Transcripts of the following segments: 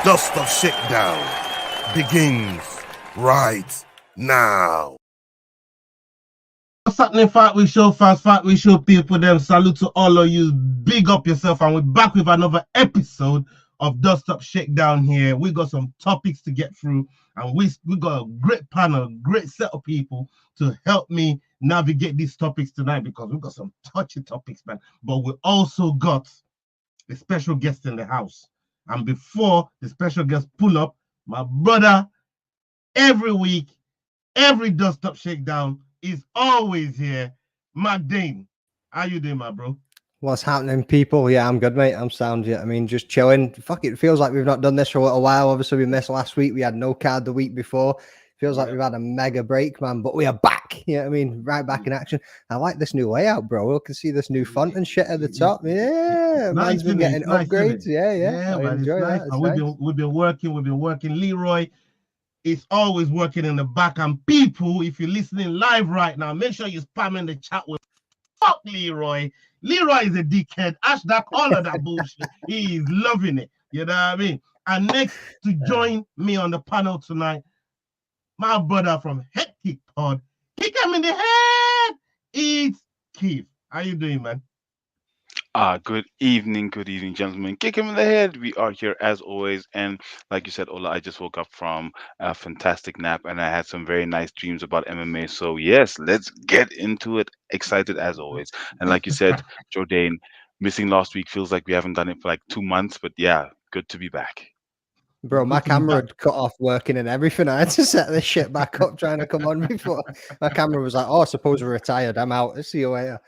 Dust of Shakedown begins right now. What's happening, Fight Week Show fans, Fight Week Show people, them salute to all of you, big up yourself, and we're back with another episode of Dust Up Shakedown here. We got some topics to get through, and we got a great panel, great set of people to help me navigate these topics tonight, because we've got some touchy topics, man, but we also got a special guest in the house. And before the special guest pull up, my brother, every week, every Dust Up Shakedown is always here. Mac Dane, how you doing, my bro? What's happening, people? Yeah, I'm good, mate. I'm sound. Yeah, I mean, just chilling. Fuck it, feels like we've not done this for a little while. Obviously, we missed last week. We had no card the week before. Feels like we've had a mega break, man. But we are back. Yeah, I mean, right back in action. I like this new layout, bro. I can see this new font and shit at the top. Yeah, man's been getting upgrades. Yeah. I enjoy that. We've been working. Leroy is always working in the back. And people, if you're listening live right now, make sure you spam in the chat with "fuck Leroy." Leroy is a dickhead. Hashtag all of that bullshit. He is loving it. You know what I mean? And next to join me on the panel tonight, my brother from HeadKickPod, kick him in the head. It's Keith. How you doing, man? Good evening, gentlemen. Kick him in the head. We are here as always, and like you said, Ola, I just woke up from a fantastic nap, and I had some very nice dreams about MMA. So yes, let's get into it. Excited as always, and like you said, Jordan, missing last week feels like we haven't done it for like 2 months, but yeah, good to be back. Bro, my camera had cut off working and everything. I had to set this shit back up trying to come on before. My camera was like, "Oh, I suppose we're retired. I'm out. See you later."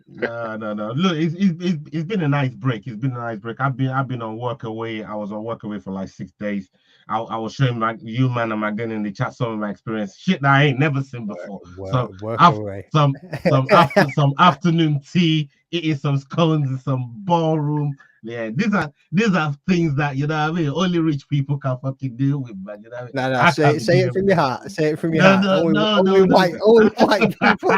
No. Look, it's been a nice break. It's been a nice break. I've been on work away. I was on work away for like 6 days. I was showing you, man, and Magdalene in the chat some of my experience. Shit that I ain't never seen before. Work away. Some afternoon tea, eating some scones in some ballroom. Yeah, these are things that, you know what I mean, only rich people can fucking deal with, man. You know what I mean? No, say it from your heart. Say it from your heart. Only white people.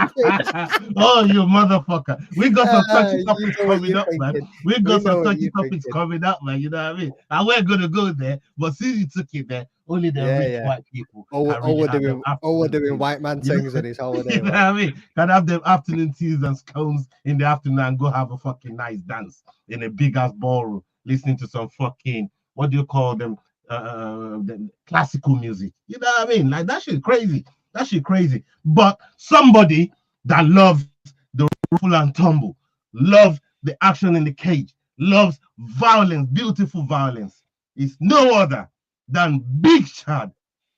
Oh, you motherfucker. We got some touchy topics coming up, man. We got some touchy topics coming up, man. You know what I mean? And we're gonna go there, but since you took it there, only the rich white people. We're doing white man things in his holiday. You know what I mean? Can have them afternoon teas and scones in the afternoon and go have a fucking nice dance in a big ass ballroom, listening to some fucking, what do you call them? The classical music. You know what I mean? Like that shit crazy. But somebody that loves the ruffle and tumble, loves the action in the cage, loves violence, beautiful violence, is no other than Big Shad.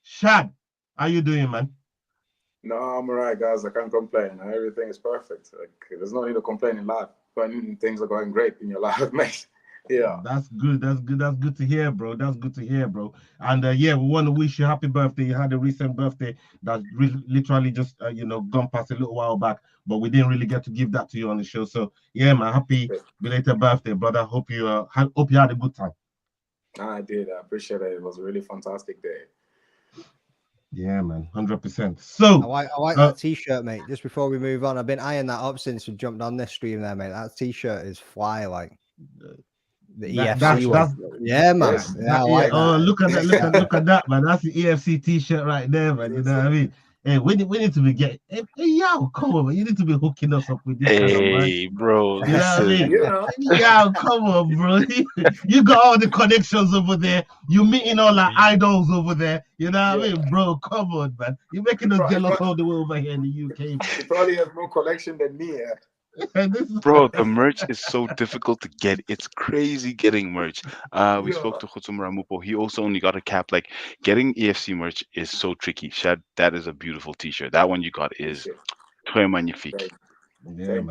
Shad, how you doing, man? No, I'm alright, guys. I can't complain. Everything is perfect. Like, there's no need to complain in life, but things are going great in your life, mate. Yeah, that's good to hear, bro. And we want to wish you happy birthday. You had a recent birthday that literally just gone past a little while back, but we didn't really get to give that to you on the show. So yeah, man, happy belated birthday, brother. Hope you had a good time. I did. I appreciate it. It was a really fantastic day. Yeah, man, 100%. So I like that t-shirt, mate. Just before we move on, I've been eyeing that up since we jumped on this stream there, mate. That t-shirt is fly, like the EFC one. Yeah, man. Look at that, man. That's the EFC t-shirt right there, man. You know what I mean? Hey, we need to be getting. Hey, yo, come on, man. You need to be hooking us up with this. Hey, bro. You know what I mean? Yeah, come on, bro. You got all the connections over there. You meeting all the idols over there. You know what I mean, bro? Come on, man. You're making us jealous all the way over here in the UK. You probably have more collection than me. Bro, the merch is so difficult to get. It's crazy getting merch. We spoke to Khutsum Ramupo. He also only got a cap. Like, getting EFC merch is so tricky. Shad, that is a beautiful t-shirt. That one you got is très magnifique. Yeah,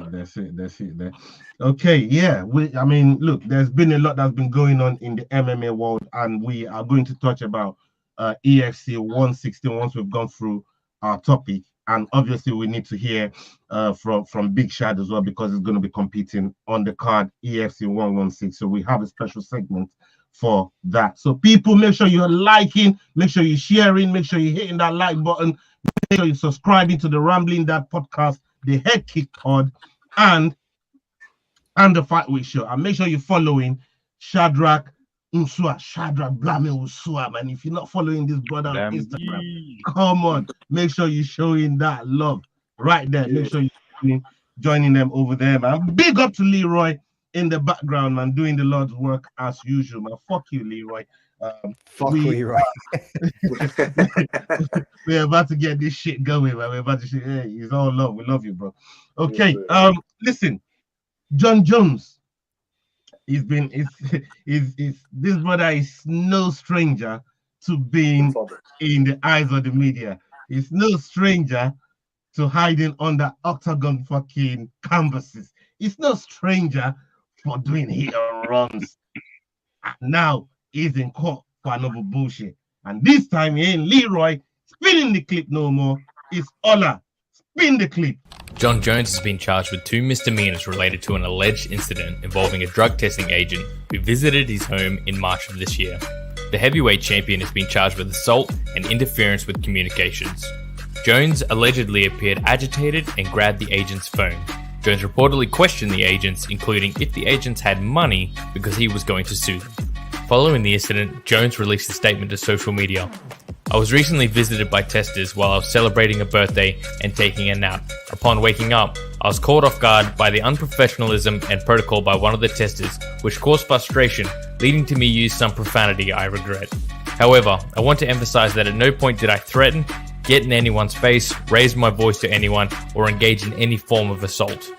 that's it. Okay, yeah. Look, there's been a lot that's been going on in the MMA world, and we are going to touch about EFC 116 once we've gone through our topic. And obviously, we need to hear from Big Shad as well, because he's going to be competing on the card EFC 116. So we have a special segment for that. So people, make sure you're liking, make sure you're sharing, make sure you're hitting that like button, make sure you're subscribing to the Rambling Dad podcast, the HeadKickPod, and the Fight Week Show. And make sure you're following Shadrach Unsua Shadrach Blame Usua, man. If you're not following this brother on Instagram, Blamey. come on, make sure you're showing that love right there. Make sure you're joining them over there, man. Big up to Leroy in the background, man, doing the Lord's work as usual, man. Fuck you, Leroy. Fuck We Leroy. we're about to get this shit going, man. We're about to shit. Hey, it's all love. We love you, bro. Okay. Listen, John Jones. He's been is this brother is no stranger to being in the eyes of the media. He's no stranger to hiding under octagon fucking canvases. He's no stranger for doing hit and runs. Now he's in court for another bullshit. And this time he ain't Leroy spinning the clip no more. It's Ola. Spin the clip. John Jones has been charged with 2 misdemeanors related to an alleged incident involving a drug testing agent who visited his home in March of this year. The heavyweight champion has been charged with assault and interference with communications. Jones allegedly appeared agitated and grabbed the agent's phone. Jones reportedly questioned the agents, including if the agents had money because he was going to sue them. Following the incident, Jones released a statement to social media. I was recently visited by testers while I was celebrating a birthday and taking a nap. Upon waking up, I was caught off guard by the unprofessionalism and protocol by one of the testers, which caused frustration, leading to me use some profanity I regret. However, I want to emphasize that at no point did I threaten, get in anyone's face, raise my voice to anyone, or engage in any form of assault.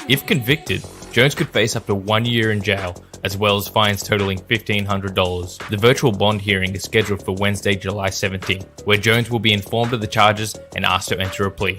If convicted, Jones could face up to 1 year in jail, as well as fines totaling $1,500. The virtual bond hearing is scheduled for Wednesday, July 17, where Jones will be informed of the charges and asked to enter a plea.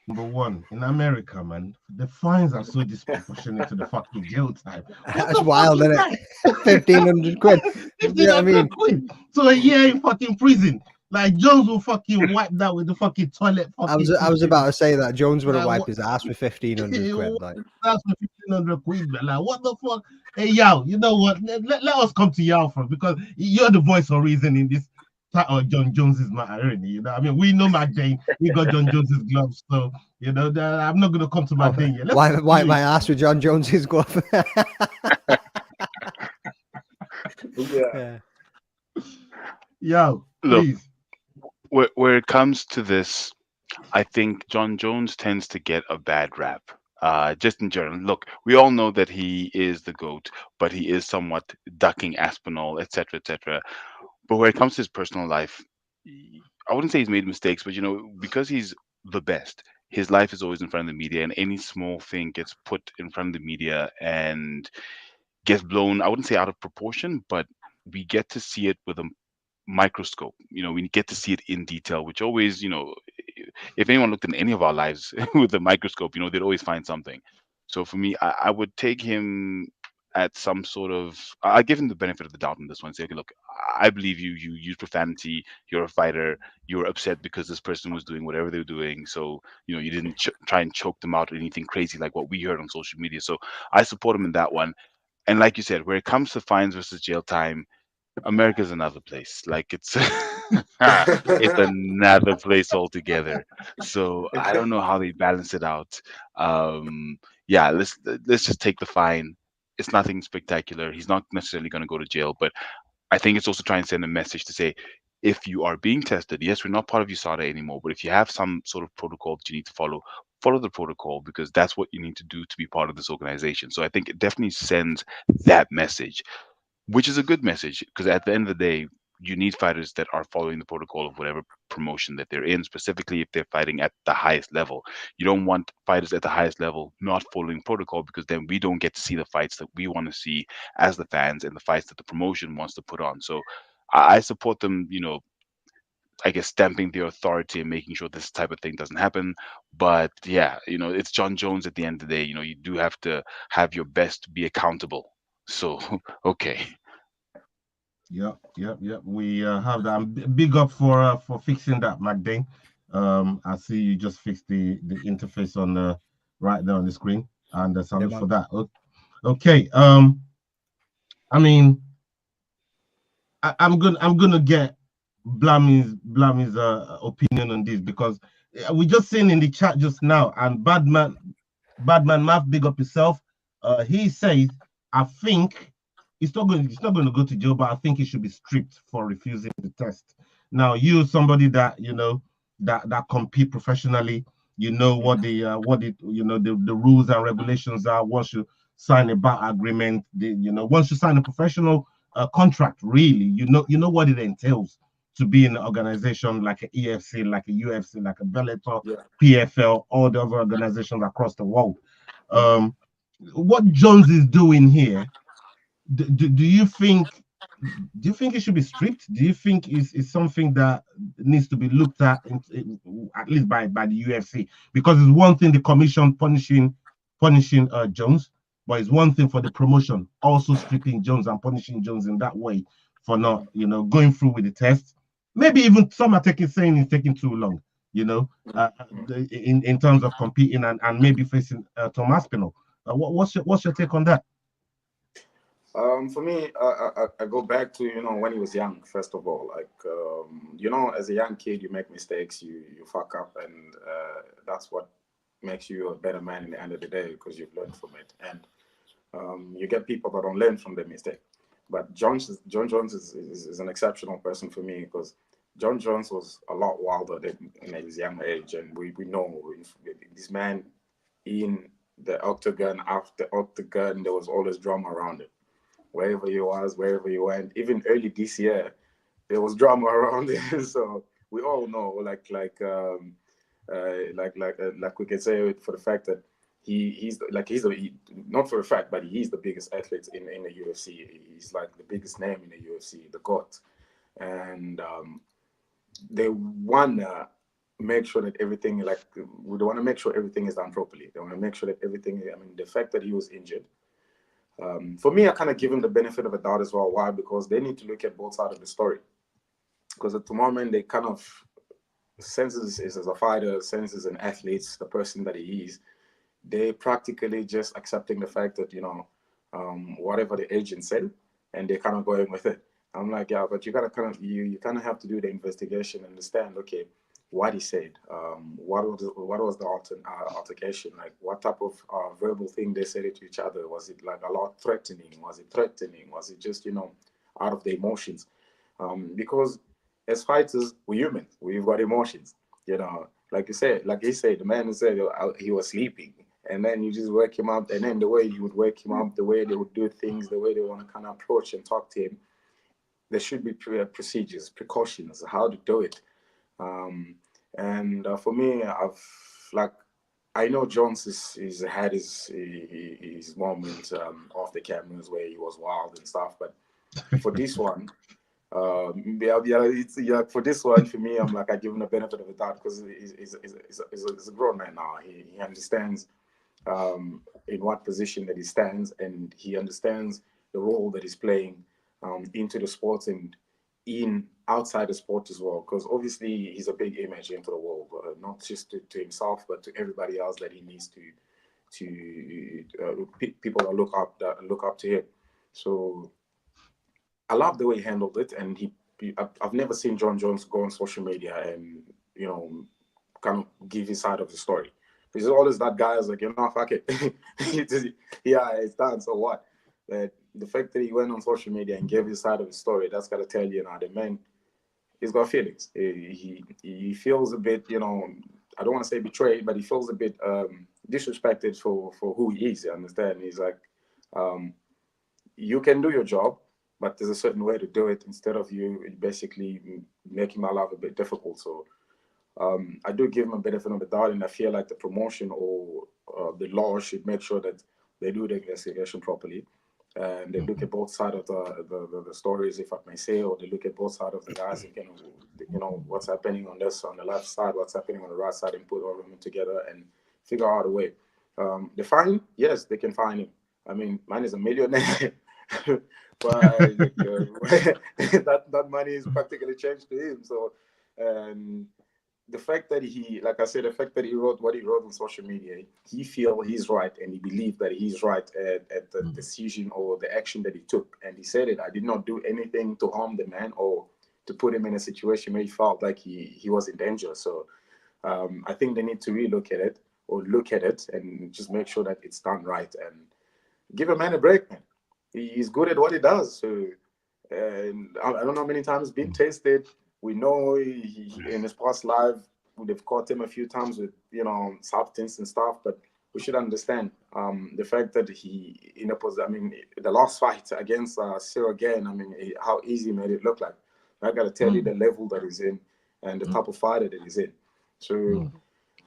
Number one, in America, man, the fines are so disproportionate to the fucking jail time. That's wild, isn't it? 1,500 quid. You know what I mean? Quid. So a year in fucking prison. Like Jones will fucking wipe that with the fucking toilet. I was about to say that Jones would have wiped his ass with 1,500 quid. Like that's for 1,500 quid, man. Like what the fuck? Hey, Yao, you know what? Let us come to Yao first because you're the voice of reason in this part of John Jones's matter, already. You know, I mean, we know Mac Dane. We got John Jones's gloves, so you know I'm not gonna come to Mac Dane yet. Wipe my ass with John Jones's glove. Yeah. Yo, please. Look, where it comes to this, I think John Jones tends to get a bad rap. Just in general. Look, we all know that he is the GOAT, but he is somewhat ducking Aspinall, etc., etc. But when it comes to his personal life, I wouldn't say he's made mistakes, but because he's the best, his life is always in front of the media, and any small thing gets put in front of the media and gets blown, I wouldn't say out of proportion, but we get to see it with a microscope. We get to see it in detail, which always, if anyone looked in any of our lives with a microscope, they'd always find something. So for me, I would take him at some sort of, I give him the benefit of the doubt on this one. Say, okay, look, I believe you use profanity, you're a fighter, you're upset because this person was doing whatever they were doing, so you didn't try and choke them out or anything crazy like what we heard on social media. So I support him in that one. And like you said, where it comes to fines versus jail time, America's another place. Like it's it's another place altogether. So I don't know how they balance it out. Yeah, let's just take the fine. It's nothing spectacular. He's not necessarily going to go to jail, but I think it's also trying to send a message to say, if you are being tested, yes, we're not part of USADA anymore, but if you have some sort of protocol that you need to follow the protocol, because that's what you need to do to be part of this organization. So I think it definitely sends that message, which is a good message, because at the end of the day, you need fighters that are following the protocol of whatever promotion that they're in, specifically if they're fighting at the highest level. You don't want fighters at the highest level not following protocol, because then we don't get to see the fights that we want to see as the fans and the fights that the promotion wants to put on. So I support them, I guess, stamping their authority and making sure this type of thing doesn't happen. But yeah, it's John Jones at the end of the day. You do have to have your best be accountable. So, okay. Yep. We have that. Big up for fixing that, Magdane. I see you just fixed the interface on the right there on the screen, and salute for that. Okay. I mean, I'm gonna get Blamey's opinion on this, because we just seen in the chat just now, and Badman Math, big up yourself. He says I think it's not going to go to jail, but I think he should be stripped for refusing the test. Now, you somebody that that compete professionally, what the rules and regulations are once you sign a bar agreement. Once you sign a professional contract, really, you know what it entails to be in an organization like a EFC, like a UFC, like a Bellator, Yeah. PFL, all the other organizations across the world. What Jones is doing here, do you think it should be stripped? Do you think is something that needs to be looked at least by the UFC? Because it's one thing the commission punishing Jones, but it's one thing for the promotion also stripping Jones and punishing Jones in that way for not going through with the test. Maybe even some are saying it's taking too long. In terms of competing and maybe facing Tom Aspinall. What's your take on that? For me, I go back to when he was young. First of all, like as a young kid, you make mistakes, you fuck up, and that's what makes you a better man in the end of the day because you've learned from it. And you get people that don't learn from their mistake. But John Jones is an exceptional person for me because John Jones was a lot wilder in his young age, and we know this man in the octagon. After octagon, there was always drama around it. Wherever he was, wherever he went, even early this year, there was drama around it. So we all know, like we can say it for the fact that not for a fact, but he's the biggest athlete in the UFC. He's like the biggest name in the UFC, the GOAT, and they wanna make sure that everything they want to make sure everything is done properly. They want to make sure that everything. I mean, the fact that he was injured. For me, I kind of give him the benefit of the doubt as well. Why? Because they need to look at both sides of the story. Because at the moment, they kind of senses as a fighter, senses an athlete, the person that he is. They practically just accepting the fact that whatever the agent said, and they're kind of going with it. I'm like, yeah, but you gotta you kind of have to do the investigation, understand, okay, what he said, what was the altercation, like what type of verbal thing they said it to each other. Was it like a lot threatening? Was it just out of the emotions? Because as fighters, we're human. We've got emotions. Like he said, the man said he was sleeping, and then you just wake him up, and then the way you would wake him up, the way they would do things, the way they want to kind of approach and talk to him, there should be procedures, precautions, how to do it. And for me, I know Jones has had his moments off the cameras where he was wild and stuff, but for this one, for this one, for me, I'm like, I give him the benefit of the doubt because he's a grown man now. He understands in what position that he stands, and he understands the role that he's playing into the sport and in outside the sport as well, because obviously he's a big image into the world, not just to himself but to everybody else that he needs to people that look up to him. So I love the way he handled it, and I've never seen John Jones go on social media and kind of give his side of the story. There's always that guy who's like, fuck it, yeah, it's done, so what? But the fact that he went on social media and gave his side of the story, that's got to tell you the man, he's got feelings. He feels a bit, I don't want to say betrayed, but he feels a bit disrespected for who he is. You understand? He's like, you can do your job, but there's a certain way to do it instead of you basically making my life a bit difficult. So I do give him a benefit of the doubt, and I feel like the promotion or the law should make sure that they do the investigation properly. And they look at both sides of the stories, if I may say, or they look at both sides of the guys and what's happening on the left side, what's happening on the right side, and put all of them together and figure out a way. The fine, yes, they can fine him. I mean, mine is $1 million, but that money is practically changed to him. So, the fact that he wrote what he wrote on social media, he feels he's right, and he believes that he's right at the decision or the action that he took. And he said it, I did not do anything to harm the man or to put him in a situation where he felt like he was in danger. So I think they need to relook at it or look at it and just make sure that it's done right and give a man a break, man. he's good at what he does. So, and I don't know how many times been tested. We know he in his past life, they've caught him a few times with substance and stuff, but we should understand the fact that he in a position. I mean, the last fight against Cyril again. I mean, how easy he made it look like. I got to tell you the level that he's in and the type of fighter that he's in. So,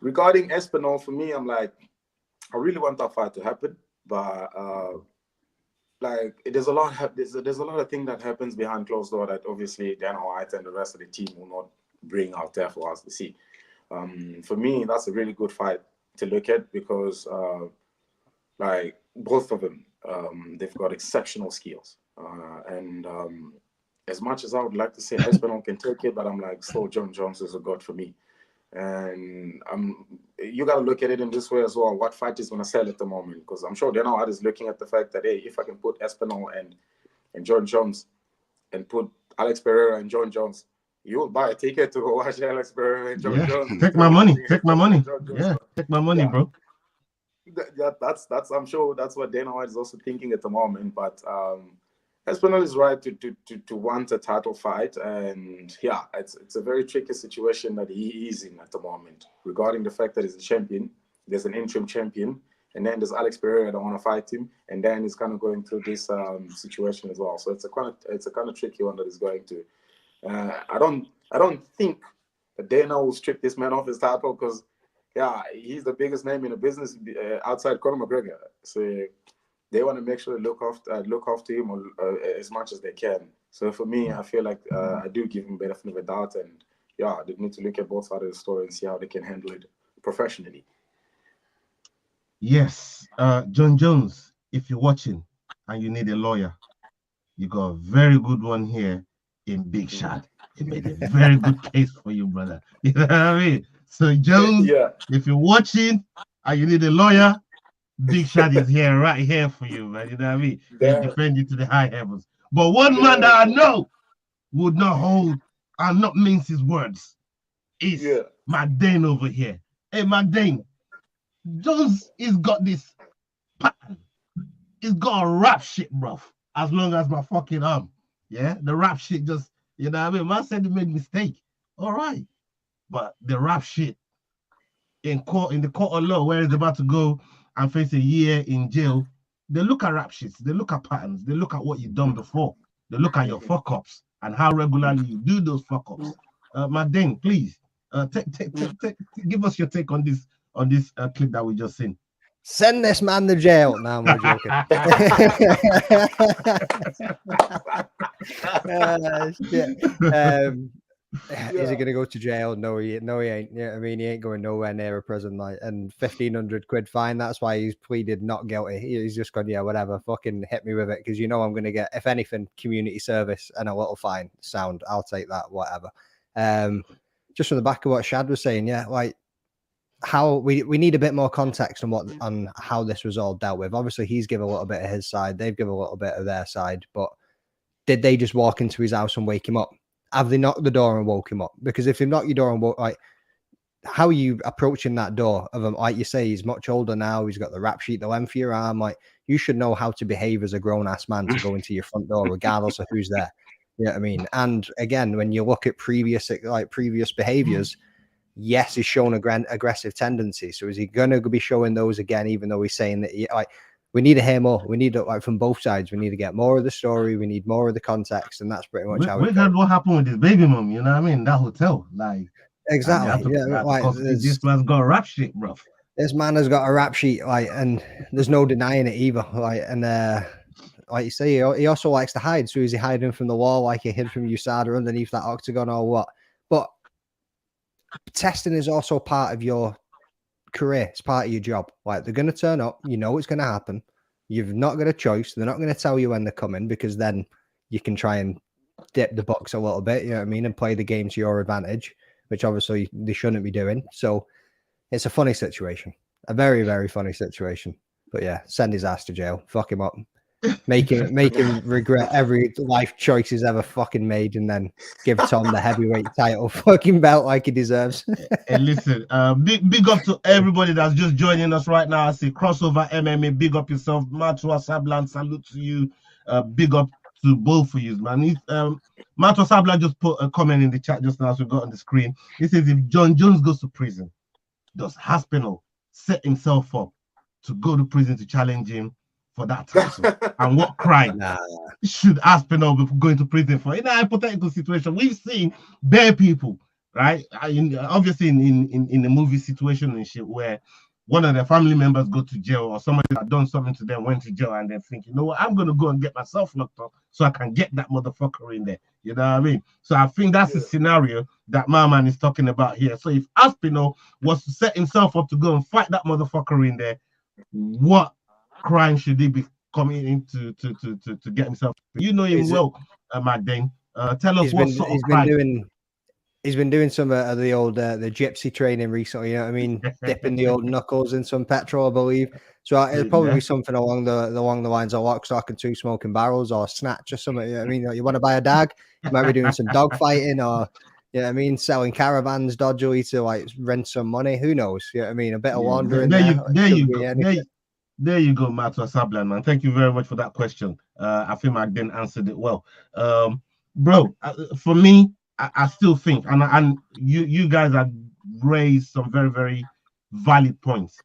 regarding Espinal, for me, I'm like, I really want that fight to happen, but like there's a lot of things that happens behind closed door that obviously Dana White and the rest of the team will not bring out there for us to see. For me, that's a really good fight to look at because like both of them, they've got exceptional skills. And as much as I would like to say Espinal can take it, but I'm like, still John Jones is a god for me. And you got to look at it in this way as well. What fight is going to sell at the moment? Because I'm sure Dana White is looking at the fact that, hey, if I can put Espinal and John Jones and put Alex Pereira and John Jones, you will buy a ticket to go watch Alex Pereira and John Jones. Take my money. Take my money. Yeah, take my money, bro. That's I'm sure that's what Dana White is also thinking at the moment. But Espinal is right to want a title fight, and yeah, it's a very tricky situation that he is in at the moment regarding the fact that he's a champion. There's an interim champion, and then there's Alex Pereira that want to fight him, and then he's kind of going through this situation as well. So it's a kind of tricky one that he's going to. I don't think that Dana will strip this man off his title because yeah, he's the biggest name in the business outside Conor McGregor. So they want to make sure they look after him as much as they can. So for me, I feel like I do give him benefit of a doubt, and yeah, they need to look at both sides of the story and see how they can handle it professionally. Yes, John Jones, if you're watching and you need a lawyer, you got a very good one here in Big Shot. He made a very good case for you, brother. You know what I mean? So Jones, if you're watching and you need a lawyer, Big Shot is here, right here for you, man. You know what I mean? He'll defend you to the high heavens. But one man that I know would not hold and not mince his words is McDane over here. Hey, McDane, Jones has got this pattern. He's got a rap shit, bro. As long as my fucking arm. Yeah, the rap shit just, you know what I mean? Man said he made mistake. All right. But the rap shit in the court of law, where he's about to go and face a year in jail, they look at rap shits, they look at patterns, they look at what you've done before, they look at your fuck ups and how regularly you do those fuck ups. McDane, please give us your take on this clip that we just seen. Send this man to jail. No, I'm joking. Is he going to go to jail? No, he ain't. Yeah, I mean, he ain't going nowhere near a prison night. And 1,500 quid fine. That's why he's pleaded not guilty. He's just gone, yeah, whatever. Fucking hit me with it, because you know I'm going to get, if anything, community service and a little fine. Sound, I'll take that. Whatever. Just from the back of what Shad was saying, yeah, like how we need a bit more context on how this was all dealt with. Obviously, he's given a little bit of his side. They've given a little bit of their side. But did they just walk into his house and wake him up? Have they knocked the door and woke him up? Because if they knock your door and woke, like, how are you approaching that door of him? Like you say, he's much older now. He's got the rap sheet, the length of your arm. Like, you should know how to behave as a grown-ass man to go into your front door, regardless of who's there. You know what I mean? And again, when you look at previous behaviors, yes, he's shown aggressive tendencies. So is he going to be showing those again, even though he's saying that, we need to hear more. We need to, from both sides. We need to get more of the story. We need more of the context, and that's pretty much how we heard what happened with his baby mom. You know what I mean? That hotel, like, exactly. This man's got a rap sheet, bro. This man has got a rap sheet, like, and there's no denying it either. Like, and like you say, he also likes to hide. So is he hiding from the wall, like he hid from USADA underneath that octagon, or what? But testing is also part of your career. It's part of your job. Like, they're going to turn up, you know it's going to happen. You've not got a choice. They're not going to tell you when they're coming, because then you can try and dip the box a little bit, you know what I mean, and play the game to your advantage, which obviously they shouldn't be doing. So it's a funny situation, a very, very funny situation. But yeah, send his ass to jail, fuck him up. make him regret every life choice he's ever fucking made, and then give Tom the heavyweight title fucking belt like he deserves. And listen, big up to everybody that's just joining us right now. I see Crossover MMA. Big up yourself, Matua Sablan. Salute to you. Big up to both of you, man. Matua Sablan just put a comment in the chat just now, as we got on the screen. He says, if John Jones goes to prison, does Haspinall set himself up to go to prison to challenge him for that title? And what crime should Aspinall be going to prison for? In a hypothetical situation, we've seen bare people, right? Obviously, in the movie situation and shit, where one of their family members go to jail, or somebody that done something to them went to jail, and they think, you know what, I'm gonna go and get myself locked up so I can get that motherfucker in there. You know what I mean? So I think that's the scenario that my man is talking about here. So if Aspinall was to set himself up to go and fight that motherfucker in there, what crime should he be coming in to get himself? You know him well, Matt Dane. Tell us what sort of crime. He's been doing some of the old the gypsy training recently. You know what I mean? Dipping the old knuckles in some petrol, I believe. So it'll probably be something along the lines of lock, stock, and two smoking barrels, or snatch or something. You know what I mean? You want to buy a dag? You might be doing some dog fighting, or you know what I mean, selling caravans dodgily to like rent some money. Who knows? You know what I mean? A bit of laundering. There you go, Matua Sablan, man. Thank you very much for that question. I think I didn't answered it well. Bro, for me, I still think, and you guys have raised some very, very valid points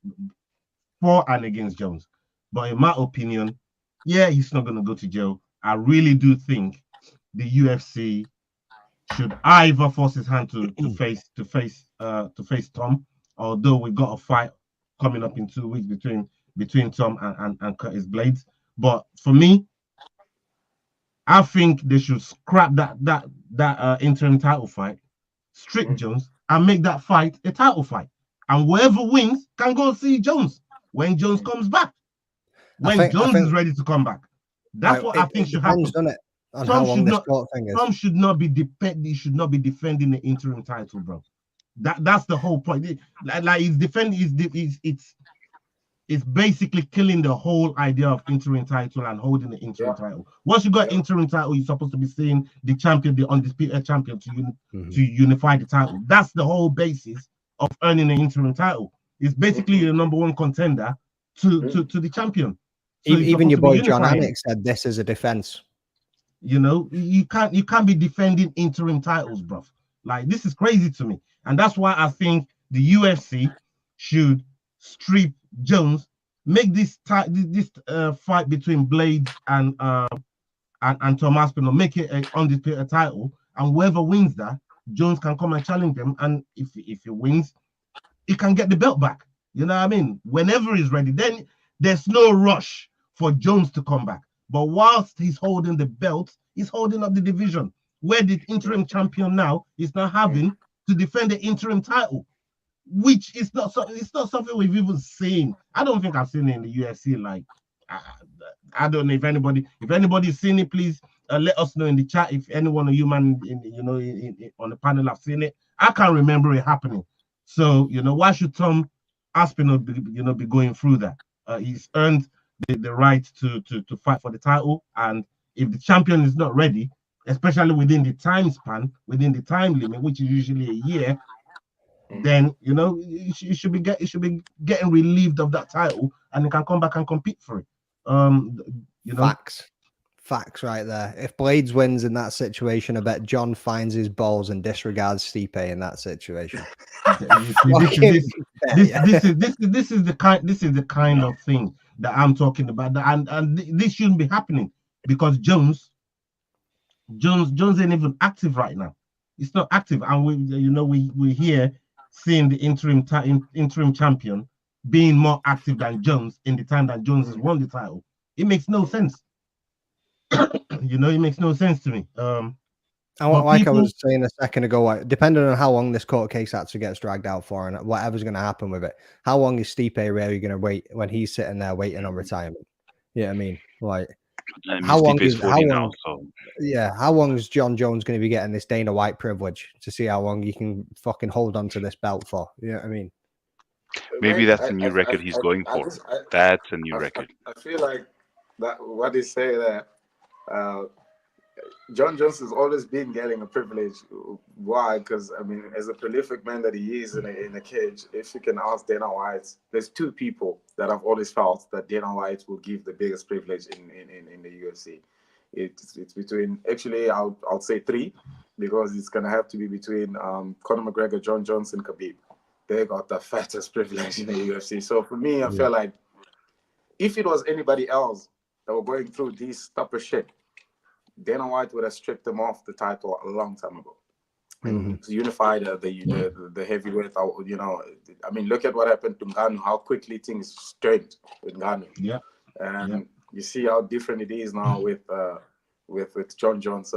for and against Jones. But in my opinion, yeah, he's not going to go to jail. I really do think the UFC should either force his hand to face Tom, although we got a fight coming up in 2 weeks between Tom and Curtis Blades. But for me, I think they should scrap that interim title fight, strip Jones, and make that fight a title fight. And whoever wins can go see Jones when Jones comes back. When Jones is ready to come back. That's what I think should happen. On how long this court thing is. Tom should not be defending the interim title, bro. That's the whole point. Like he's defending, it's basically killing the whole idea of interim title and holding the interim title. Once you got interim title, you're supposed to be seeing the champion, the undisputed champion, to unify the title. That's the whole basis of earning an interim title. It's basically the number one contender to the champion. So even your boy John Anik said this is a defense. You know, you can't be defending interim titles, bro. Like, this is crazy to me. And that's why I think the UFC should strip Jones, make this fight between Blades and Tom Aspinall, make it an undisputed title, and whoever wins that, Jones can come and challenge them, and if he wins, he can get the belt back. You know what I mean? Whenever he's ready, then there's no rush for Jones to come back. But whilst he's holding the belt, he's holding up the division, where the interim champion now is now having to defend the interim title, which is not something we've even seen. I don't think I've seen it in the UFC. Like, I don't know if anybody's seen it. Please let us know in the chat if anyone of you man on the panel have seen it. I can't remember it happening. So why should Tom Aspinall be going through that? He's earned the right to fight for the title, and if the champion is not ready, especially within the time span, within the time limit, which is usually a year, then you should be getting relieved of that title, and you can come back and compete for it. Facts right there. If Blades wins in that situation, I bet John finds his balls and disregards Stipe in that situation. This is the kind of thing that I'm talking about, and this shouldn't be happening, because Jones ain't even active right now. It's not active, and we here seeing the interim champion being more active than Jones in the time that Jones has won the title. It makes no sense. It makes no sense to me. I was saying a second ago, like, depending on how long this court case actually gets dragged out for and whatever's going to happen with it, how long is Stipe really going to wait when he's sitting there waiting on retirement? Yeah, I mean, like, how long is John Jones going to be getting this Dana White privilege to see how long he can fucking hold on to this belt for? You know what I mean? Maybe that's a new record he's going for. That's a new record. I feel like what they say that John Jones has always been getting a privilege. Why? Because I mean, as a prolific man that he is in a cage, if you can ask Dana White, there's two people that I've always felt that Dana White will give the biggest privilege in the UFC. It's between, actually I'll say three, because it's gonna have to be between Conor McGregor, John Jones, and Khabib. They got the fattest privilege in the UFC. So for me, I feel like if it was anybody else that were going through this type of shit, Dana White would have stripped them off the title a long time ago and unified the heavyweight. You know, I mean, look at what happened to Ngannou, how quickly things turned with Ngannou. Yeah. And you see how different it is now with John Jones.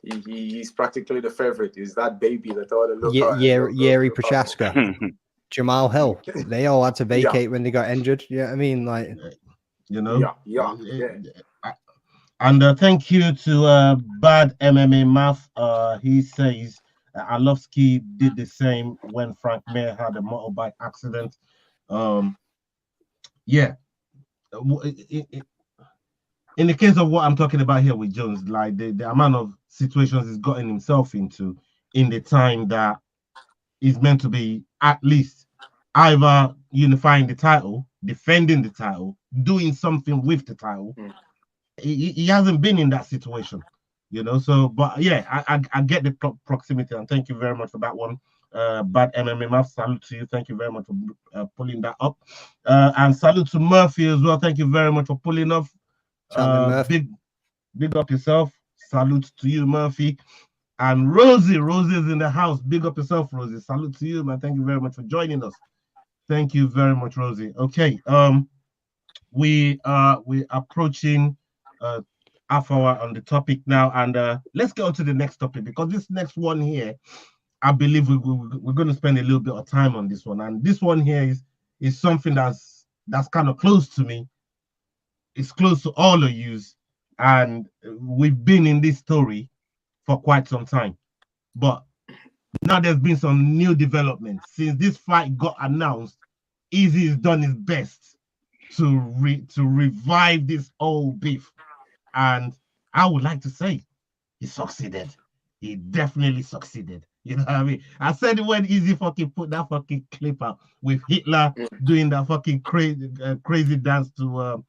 He's practically the favorite. He's that baby that all the look. Yuri Prochaska, Jamal Hill, they all had to vacate when they got injured. Yeah, I mean, like, you know. Yeah. And thank you to Bad MMA Math. He says Arlovsky did the same when Frank Mir had a motorbike accident. In the case of what I'm talking about here with Jones, like the amount of situations he's gotten himself into in the time that is meant to be at least either unifying the title, defending the title, doing something with the title. He hasn't been in that situation, you know. So, but yeah, I get the proximity, and thank you very much for that one. Bad MMA Math, salute to you. Thank you very much for pulling that up. And salute to Murphy as well. Thank you very much for pulling up. Big up yourself. Salute to you, Murphy. And Rosie's in the house. Big up yourself, Rosie. Salute to you, man. Thank you very much for joining us. Thank you very much, Rosie. Okay, we approaching half hour on the topic now, and let's go to the next topic, because this next one here, I believe we're going to spend a little bit of time on this one. And this one here is something that's kind of close to me. It's close to all of you, and we've been in this story for quite some time. But now there's been some new developments. Since this fight got announced, Easy has done his best to revive this old beef. And I would like to say he succeeded. He definitely succeeded. You know what I mean? I said it when Easy fucking put that fucking clip out with Hitler doing that fucking crazy dance to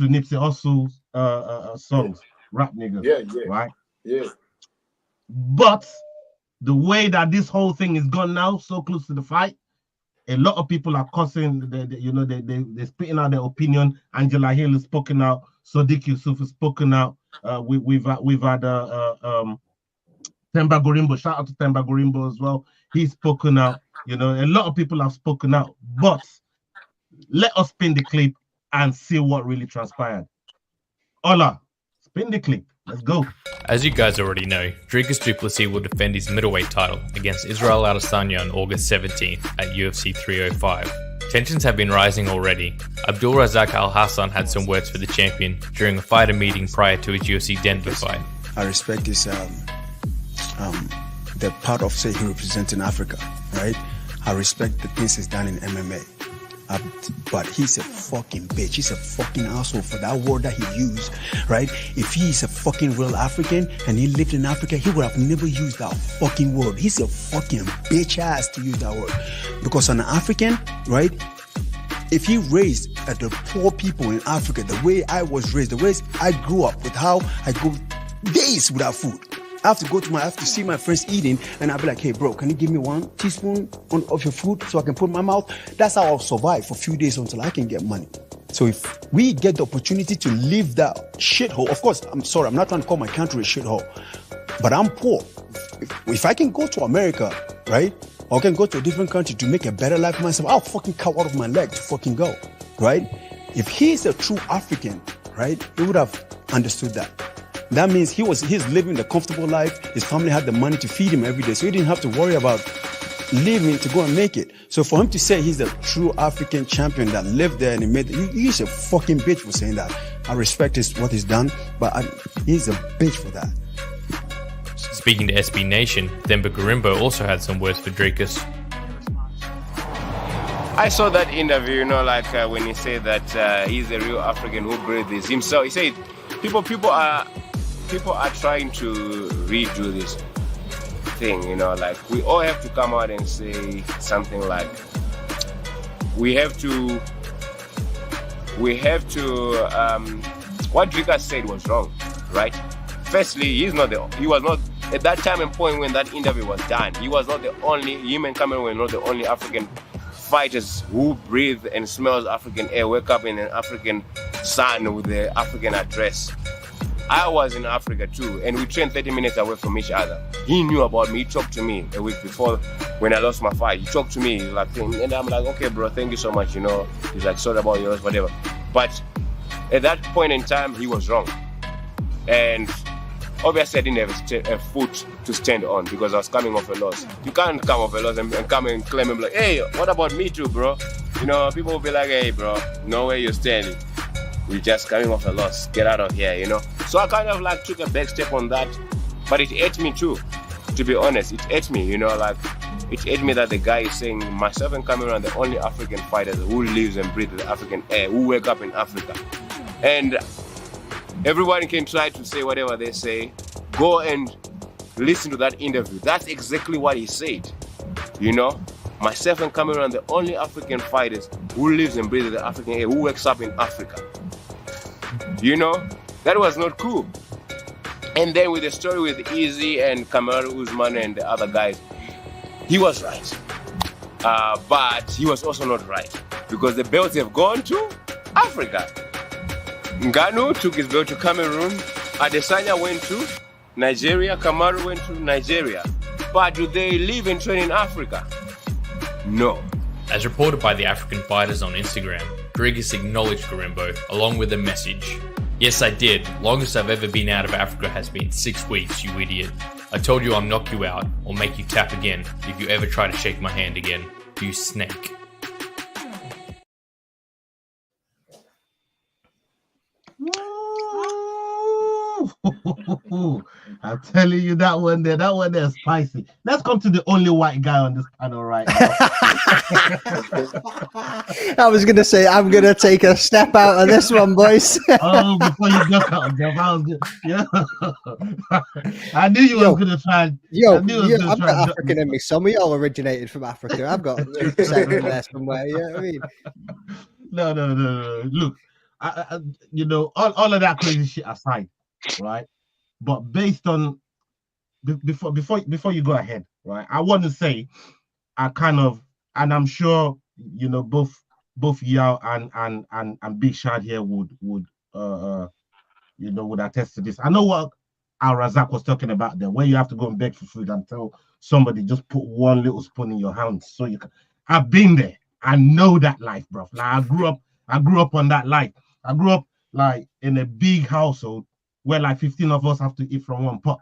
Nipsey Hussle's songs, rap niggas, right? Yeah. But the way that this whole thing is gone now, so close to the fight, a lot of people are cussing. They're spitting out their opinion. Angela Hill has spoken out. Sadiq Yusuf has spoken out. We've had Temba Gorimbo. Shout out to Temba Gorimbo as well. He's spoken out. You know, a lot of people have spoken out. But let us spin the clip and see what really transpired. Ola, spin the clip. Let's go. As you guys already know, Dricus du Plessis will defend his middleweight title against Israel Adesanya on August 17th at UFC 305. Tensions have been rising already. Abdul Razak Al Hassan had some words for the champion during a fighter meeting prior to his UFC Denver fight. I respect this, the part of, say, he representing Africa, right? I respect the things he's done in MMA. But he's a fucking bitch. He's a fucking asshole for that word that he used, right? If he is a fucking real African and he lived in Africa, he would have never used that fucking word. He's a fucking bitch ass to use that word. Because an African, right? If he raised the poor people in Africa, the way I was raised, the way I grew up, with how I go days without food. I have to see my friends eating, and I'll be like, hey bro, can you give me 1 teaspoon of your food so I can put in my mouth? That's how I'll survive for a few days until I can get money. So if we get the opportunity to leave that shithole, of course, I'm sorry, I'm not trying to call my country a shithole, but I'm poor. If I can go to America, right, or I can go to a different country to make a better life for myself, I'll fucking cut out of my leg to fucking go, right? If he's a true African, right, he would have understood that. That means he's living the comfortable life. His family had the money to feed him every day, so he didn't have to worry about leaving to go and make it. So for him to say he's a true African champion that lived there and he made it, he's a fucking bitch for saying that. I respect what he's done, but he's a bitch for that. Speaking to SB Nation, Themba Gorimbo also had some words for Dricus. I saw that interview, like when he said that he's a real African who breathes himself. He said people are trying to redo this thing, like we all have to come out and say something like we have to what Dricus said was wrong, right? Firstly, he was not at that time and point when that interview was done, him and Cameron were not the only African fighters who breathe and smells African air, wake up in an African sun with the African address. I was in Africa too, and we trained 30 minutes away from each other. He knew about me. He talked to me a week before when I lost my fight. He talked to me, and I'm like, okay, bro, thank you so much. He's like, sorry about yours, whatever. But at that point in time, he was wrong. And obviously, I didn't have a foot to stand on because I was coming off a loss. You can't come off a loss and come and claim him like, hey, what about me too, bro? People will be like, hey, bro, no way you're standing. We're just coming off a loss. Get out of here, So I kind of took a back step on that, but it ate me too. To be honest, it ate me, it ate me that the guy is saying myself and Cameron are the only African fighters who lives and breathes the African air, who wake up in Africa. And everybody can try to say whatever they say. Go and listen to that interview. That's exactly what he said. Myself and Cameron are the only African fighters who lives and breathes the African air, who wakes up in Africa. That was not cool. And then with the story with Easy and Kamaru Usman and the other guys, he was right. But he was also not right because the belts have gone to Africa. Ngannou took his belt to Cameroon. Adesanya went to Nigeria. Kamaru went to Nigeria. But do they live and train in Africa? No. As reported by the African Fighters on Instagram, Dricus acknowledged Garimbo along with a message. Yes, I did. Longest I've ever been out of Africa has been 6 weeks, you idiot. I told you I'll knock you out or make you tap again if you ever try to shake my hand again, you snake. I'm telling you that one there is spicy. Let's come to the only white guy on this panel right now. I was gonna say I'm gonna take a step out of this one, boys. Before you go out, Jeff, I was good. Yeah. I knew you were gonna try. I've got African in me. Some of y'all originated from Africa. I've got 2% in there somewhere. You know what I mean? No. Look, I all of that crazy shit aside, right? But based on before you go ahead, right? I want to say, I kind of, and I'm sure both Yao and Big Shad here would attest to this. I know what Al Razak was talking about there, where you have to go and beg for food and tell somebody just put one little spoon in your hand so you can. I've been there. I know that life, bro. Like I grew up on that life. I grew up in a big household where 15 of us have to eat from one pot.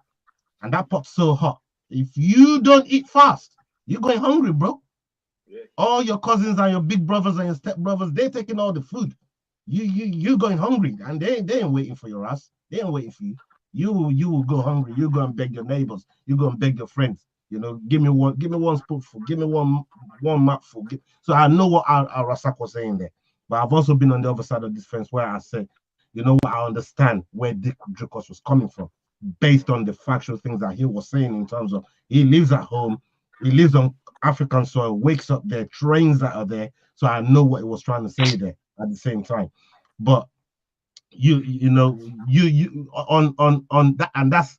And that pot's so hot. If you don't eat fast, you're going hungry, bro. Yeah. All your cousins and your big brothers and your step brothers, they're taking all the food. You're going hungry, and they ain't waiting for your ass. They ain't waiting for you. You will go hungry. You go and beg your neighbors. You go and beg your friends. Give me one spoonful. Give me one mouthful. So I know what Al Razak was saying there. But I've also been on the other side of this fence where I said, I understand where Dricus was coming from, based on the factual things that he was saying in terms of he lives at home, he lives on African soil, wakes up there, trains that are there. So I know what he was trying to say there at the same time. But you on that, and that's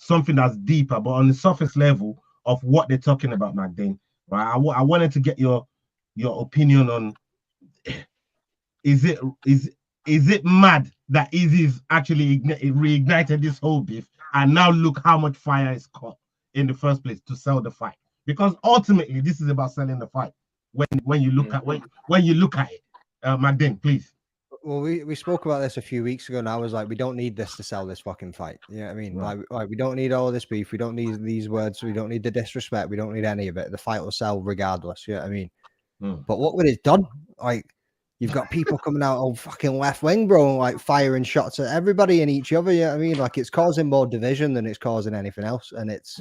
something that's deeper. But on the surface level of what they're talking about, Magdane, right? I wanted to get your opinion on. Is it mad that Izzy's actually reignited this whole beef, and now look how much fire is caught in the first place to sell the fight? Because ultimately, this is about selling the fight. When you look at it, Magdane, please. Well, we spoke about this a few weeks ago, and I was like, we don't need this to sell this fucking fight. You know what I mean? Right. Like we don't need all this beef. We don't need these words. We don't need the disrespect. We don't need any of it. The fight will sell regardless. You know what I mean? But what would it done? You've got people coming out on fucking left wing, bro, and firing shots at everybody and each other. You know what I mean? It's causing more division than it's causing anything else. And it's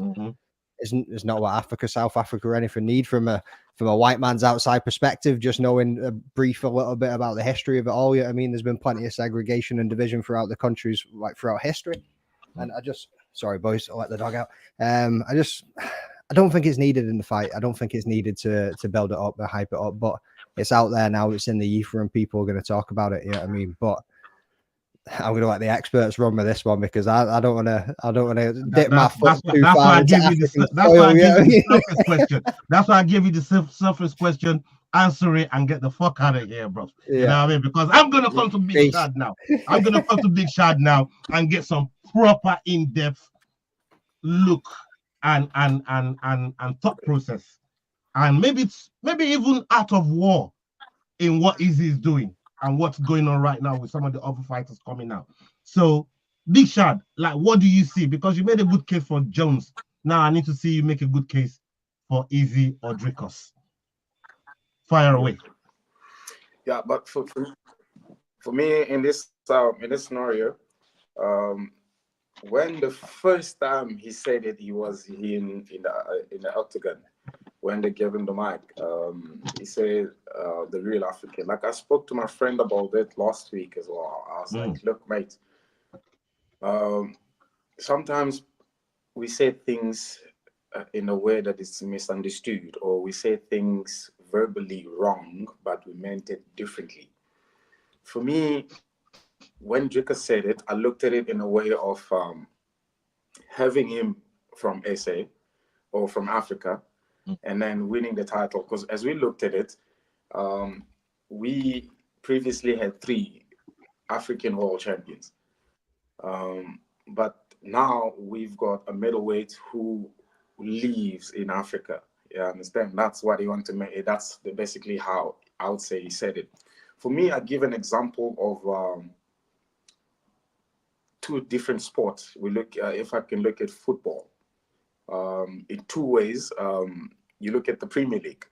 is not what Africa, South Africa, or anything need from a white man's outside perspective. Just knowing a little bit about the history of it all. Yeah, I mean, there's been plenty of segregation and division throughout the countries, like throughout history. And sorry, boys, I'll let the dog out. I don't think it's needed in the fight. I don't think it's needed to build it up, to hype it up. But it's out there now. It's in the ether, and people are going to talk about it. You know what I mean? But I'm going to let the experts run with this one because I don't want to dip my foot too far into African soil. That's why I gave you the surface question. That's why I gave you the surface question. Answer it and get the fuck out of here, bro. You know what I mean? Because I'm going to come to Big Shad now. I'm going to come to Big Shad now and get some proper in-depth look and thought process, and maybe even out of war in what Izzy is doing and what's going on right now with some of the other fighters coming out. So, Big Shad, like, what do you see? Because you made a good case for Jones. Now I need to see you make a good case for Izzy or Dricus. Fire away. Yeah, but for me in this scenario, when the first time he said it, he was in the octagon. When they gave him the mic, he said the real African. Like, I spoke to my friend about it last week as well. I was like, look, mate, sometimes we say things in a way that is misunderstood, or we say things verbally wrong, but we meant it differently. For me, when Dricus said it, I looked at it in a way of having him from SA or from Africa, and then winning the title. Because as we looked at it, we previously had 3 African world champions. But now we've got a middleweight who lives in Africa. You understand? That's what he wanted to make. That's basically how I would say he said it. For me, I give an example of 2 different sports. We look, if I can look at football, in 2 ways. You look at the Premier League,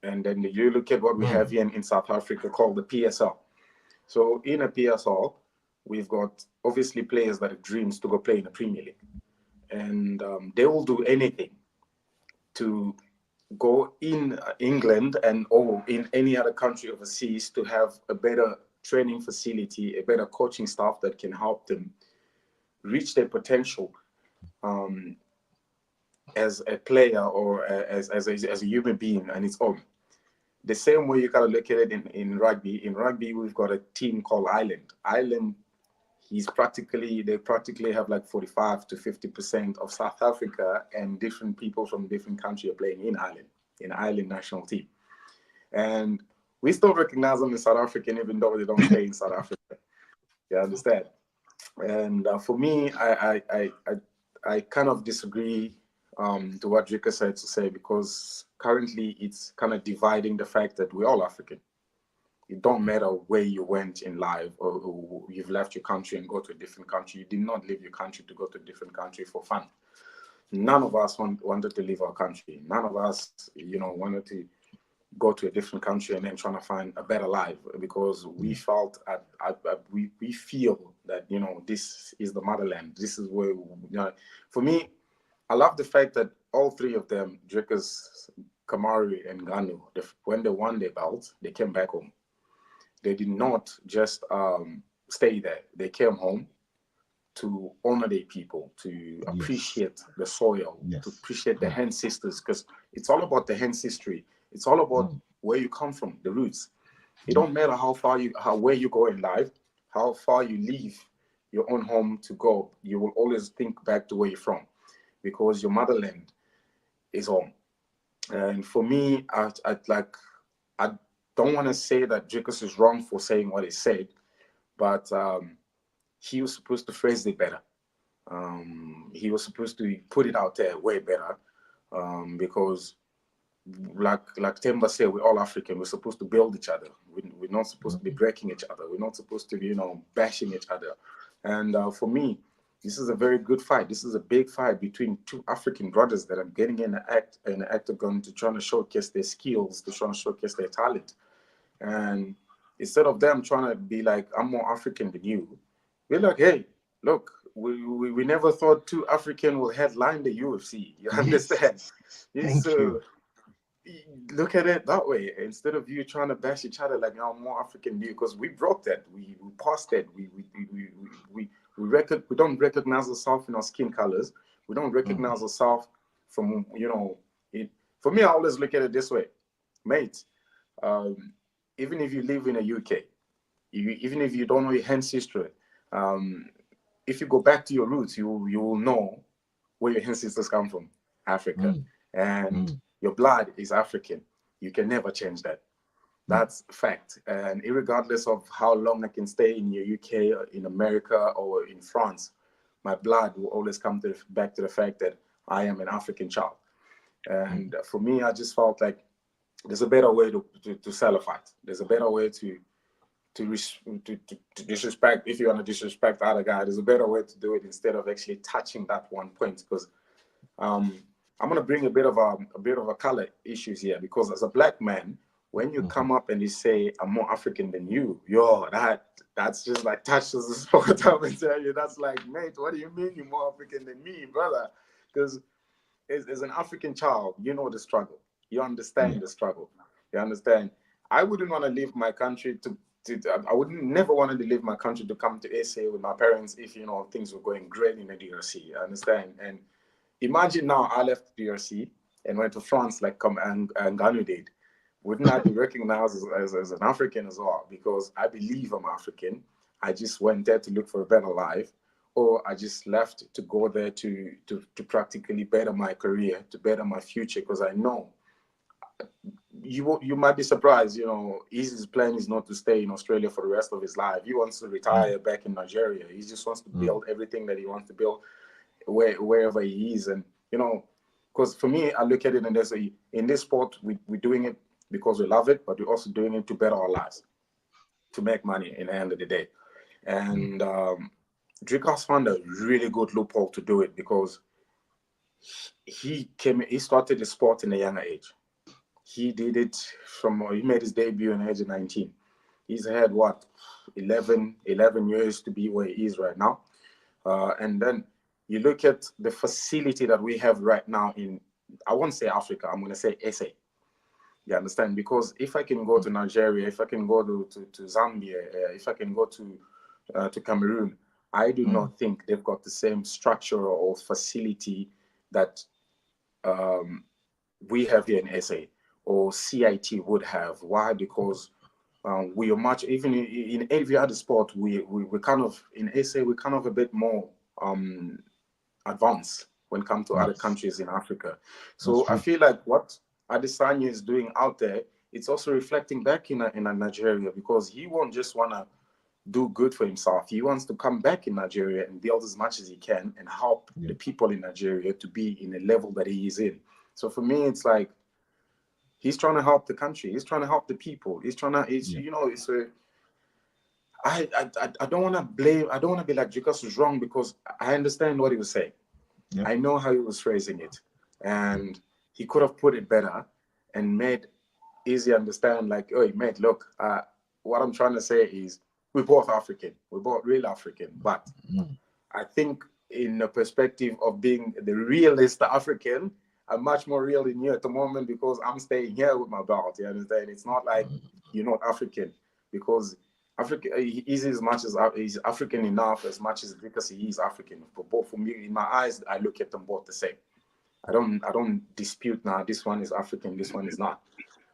and then you look at what we have here in South Africa called the PSL. So in a PSL, we've got obviously players that have dreams to go play in the Premier League, and they will do anything to go in England or in any other country overseas to have a better training facility, a better coaching staff that can help them reach their potential as a player or as a human being on its own. The same way you gotta look at it in rugby. In rugby, we've got a team called Ireland. Ireland, they practically have like 45 to 50% of South Africa, and different people from different countries are playing in Ireland national team. And we still recognize them as South African, even though they don't play in South Africa. You understand? And for me, I kind of disagree to what Dricus said to say, because currently it's kind of dividing the fact that we're all African. It don't matter where you went in life, or you've left your country and go to a different country. You did not leave your country to go to a different country for fun. None of us wanted to leave our country. None of us, wanted to go to a different country and then trying to find a better life, because we felt we feel that this is the motherland. This is where for me, I love the fact that all 3 of them, Dricus, Kamari, and Ganu, when they won their belts, they came back home. They did not just stay there. They came home to honor their people, to appreciate the soil, to appreciate the ancestors, because it's all about the ancestry. It's all about where you come from, the roots. It don't matter where you go in life, how far you leave your own home to go. You will always think back to where you're from, because your motherland is home. And for me, I don't want to say that Dricus is wrong for saying what he said, but he was supposed to phrase it better. He was supposed to put it out there way better, because like Temba said, we're all African. We're supposed to build each other. We're not supposed to be breaking each other. We're not supposed to be, bashing each other. And for me, this is a very good fight. This is a big fight between 2 African brothers that are getting in the octagon to try to showcase their skills, to try to showcase their talent. And instead of them trying to be like, I'm more African than you, we're like, hey, look, we never thought two African will headline the UFC. You understand? Thank you. Look at it that way, instead of you trying to bash each other like more African do, because we broke that, we passed that, we don't recognize ourselves in our skin colors, we don't recognize ourselves from for me, I always look at it this way, mate. Even if you live in the UK, even if you don't know your ancestry, if you go back to your roots, you will know where your ancestors come from, Africa, and your blood is African. You can never change that. That's fact. And irregardless of how long I can stay in the UK, or in America, or in France, my blood will always come back to the fact that I am an African child. And for me, I just felt like there's a better way to sell a fight. There's a better way to disrespect. If you want to disrespect the other guy, there's a better way to do it instead of actually touching that one point. Because I'm gonna bring a bit of a color issues here, because as a black man, when you come up and you say I'm more African than you, that's just like touches the spot. I would tell you, that's like, mate, what do you mean you're more African than me, brother? Because as an African child, you know the struggle. You understand the struggle. You understand. I wouldn't want to leave my country I wouldn't never wanted to leave my country to come to SA with my parents if things were going great in the DRC. You understand? And imagine now I left the DRC and went to France like Ngannou did. Wouldn't I be recognized as an African as well? Because I believe I'm African. I just went there to look for a better life, or I just left to go there to practically better my career, to better my future, because I know you might be surprised, his plan is not to stay in Australia for the rest of his life. He wants to retire back in Nigeria. He just wants to build everything that he wants to build wherever he is. And, because for me, I look at it and there's in this sport, we're doing it because we love it, but we're also doing it to better our lives, to make money in the end of the day. And Dricus found a really good loophole to do it, because he started the sport in a younger age. He did it he made his debut in the age of 19. He's had 11 years to be where he is right now. And then you look at the facility that we have right now I won't say Africa, I'm going to say SA. You understand? Because if I can go to Nigeria, if I can go to Zambia, if I can go to Cameroon, I do not think they've got the same structure or facility that we have here in SA, or CIT would have. Why? Because we are much, even in every other sport, we kind of, in SA, we're kind of a bit more advanced when it comes to other countries in Africa. So I feel like what Adesanya is doing out there, it's also reflecting back in Nigeria, because he won't just want to do good for himself. He wants to come back in Nigeria and build as much as he can and help the people in Nigeria to be in the level that he is in. So for me, it's like, he's trying to help the country. He's trying to help the people. He's trying to, it's I don't want to blame, I don't want to be like Dricus was wrong, because I understand what he was saying. Yep. I know how he was phrasing it. And he could have put it better and made easy understand, like, oh, mate, look, what I'm trying to say is we're both African. We're both real African. But I think in the perspective of being the realist African, I'm much more real in you at the moment, because I'm staying here with my belt. You understand? It's not like you're not African, because Africa is as much as he's African enough as much as Dricus he is African. But both, for me, in my eyes, I look at them both the same. I don't dispute now. This one is African. This one is not.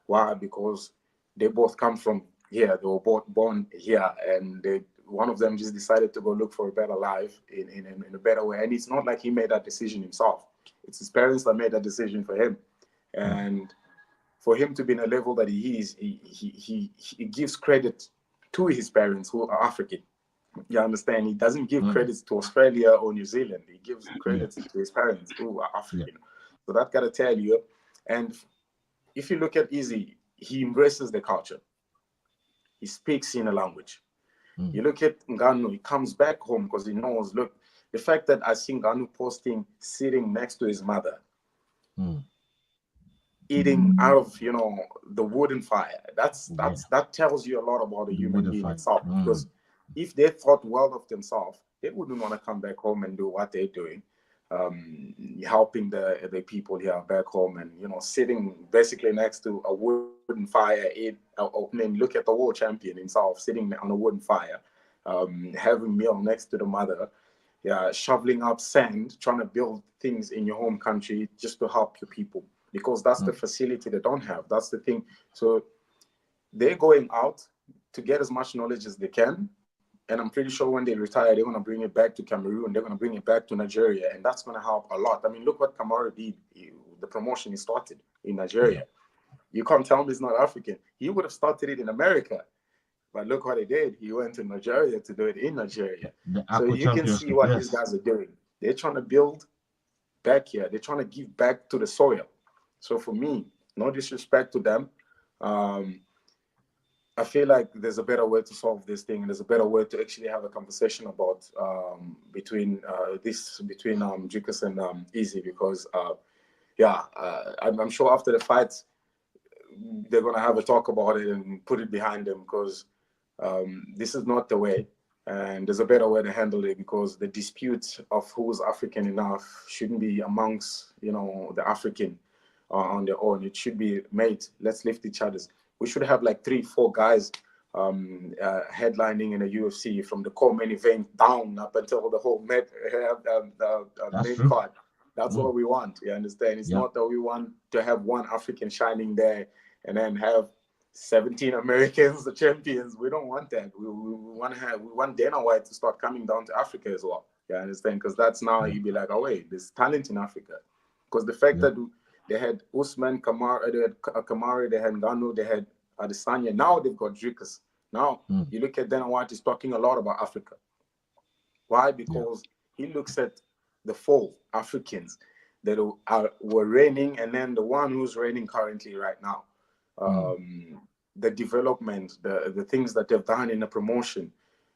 Why? Because they both come from here. They were both born here, and one of them just decided to go look for a better life in a better way. And it's not like he made that decision himself. It's his parents that made that decision for him. And for him to be in a level that he is, he gives credit to his parents who are African. You understand? He doesn't give credits to Australia or New Zealand. He gives credits to his parents who are African. So that got to tell you. And if you look at Izzy, he embraces the culture. He speaks in a language. You look at Ngannou, he comes back home because he knows, look, the fact that I see Ngannou posting, sitting next to his mother, eating out of, the wooden fire, that tells you a lot about the human being itself. Because if they thought well of themselves, they wouldn't want to come back home and do what they're doing, helping the people here back home, and sitting basically next to a wooden fire. Look at the world champion himself sitting on a wooden fire, having meal next to the mother, shoveling up sand, trying to build things in your home country just to help your people, because that's the facility they don't have. That's the thing. So they're going out to get as much knowledge as they can. And I'm pretty sure when they retire, they're going to bring it back to Cameroon. They're going to bring it back to Nigeria. And that's going to help a lot. I mean, look what Kamara did. The promotion he started in Nigeria. You can't tell me he's not African. He would have started it in America. But look what he did. He went to Nigeria to do it in Nigeria. So you can see what these guys are doing. They're trying to build back here. They're trying to give back to the soil. So for me, no disrespect to them. I feel like there's a better way to solve this thing, and there's a better way to actually have a conversation about between Dricus and Easy, because I'm sure after the fight they're gonna have a talk about it and put it behind them, because this is not the way, and there's a better way to handle it, because the dispute of who's African enough shouldn't be amongst the African on their own. It should be, mate, let's lift each other's. We should have like 3-4 guys headlining in the UFC from the core main event down up until the whole main card. That's what we want. You understand? It's not that we want to have one African shining there and then have 17 Americans, the champions. We don't want that. We want Dana White to start coming down to Africa as well. You understand? Because that's now you'd be like, oh wait, there's talent in Africa. Because the fact that they had Usman, Kamara, they had Kamara, they had Ngannou, they had Adesanya. Now they've got Dricus. Now you look at Dana White, he's talking a lot about Africa. Why? Because he looks at the 4 Africans that were reigning, and then the one who's reigning currently right now. The development, the things that they've done in the promotion,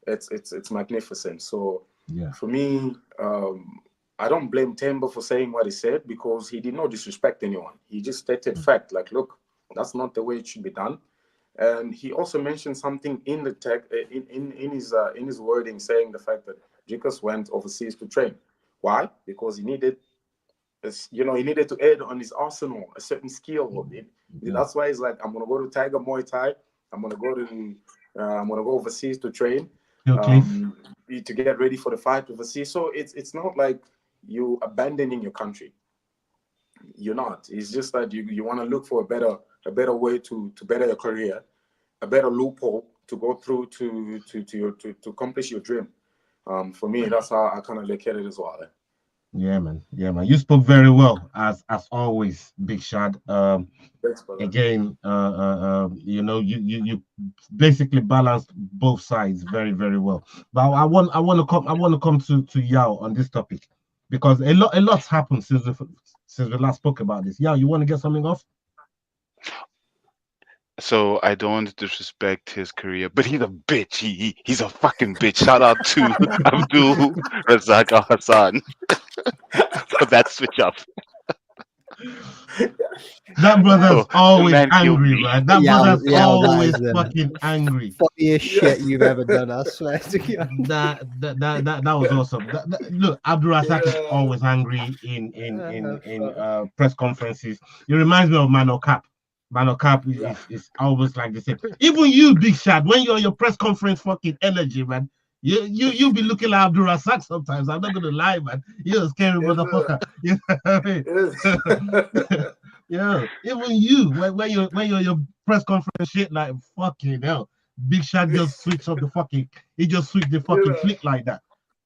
it's magnificent. So for me, I don't blame Temba for saying what he said, because he did not disrespect anyone. He just stated fact, like, look, that's not the way it should be done. And he also mentioned something in the tech, in his wording, saying the fact that Dricus went overseas to train. Why? Because he needed, he needed to add on his arsenal a certain skill. That's why he's like, I'm gonna go to Tiger Muay Thai. I'm gonna go overseas to train, to get ready for the fight overseas. So it's not like you abandoning your country. You're not. It's just that you want to look for a better way to better your career, a better loophole to go through to accomplish your dream. For me, that's how I kind of look at it as well. Yeah, man. You spoke very well, as always, Big Shad. Thanks, brother. Again, you basically balanced both sides very, very well. But I want to come to Yao on this topic, because a lot's happened since we last spoke about this. Yao, you want to get something off? So I don't want to disrespect his career, but he's a bitch. He's a fucking bitch. Shout out to Abdul Razak Al Hassan for that switch up. That brother's always angry, man. That brother's always fucking angry. Funniest shit you've ever done, I swear to God. That was awesome. Look, Abdul Razak is always angry in press conferences. It reminds me of Mano Cap. Mano Cap is always like the same. Even you, Big Shad, when you're your press conference fucking energy, man, you be looking like Abdul Razak sometimes. I'm not gonna lie, man. You're a scary motherfucker. You know what I mean? Yeah, even you, when you're your press conference shit, like fucking hell, Big Shad just switched up the fucking. He just switched the fucking flick like that.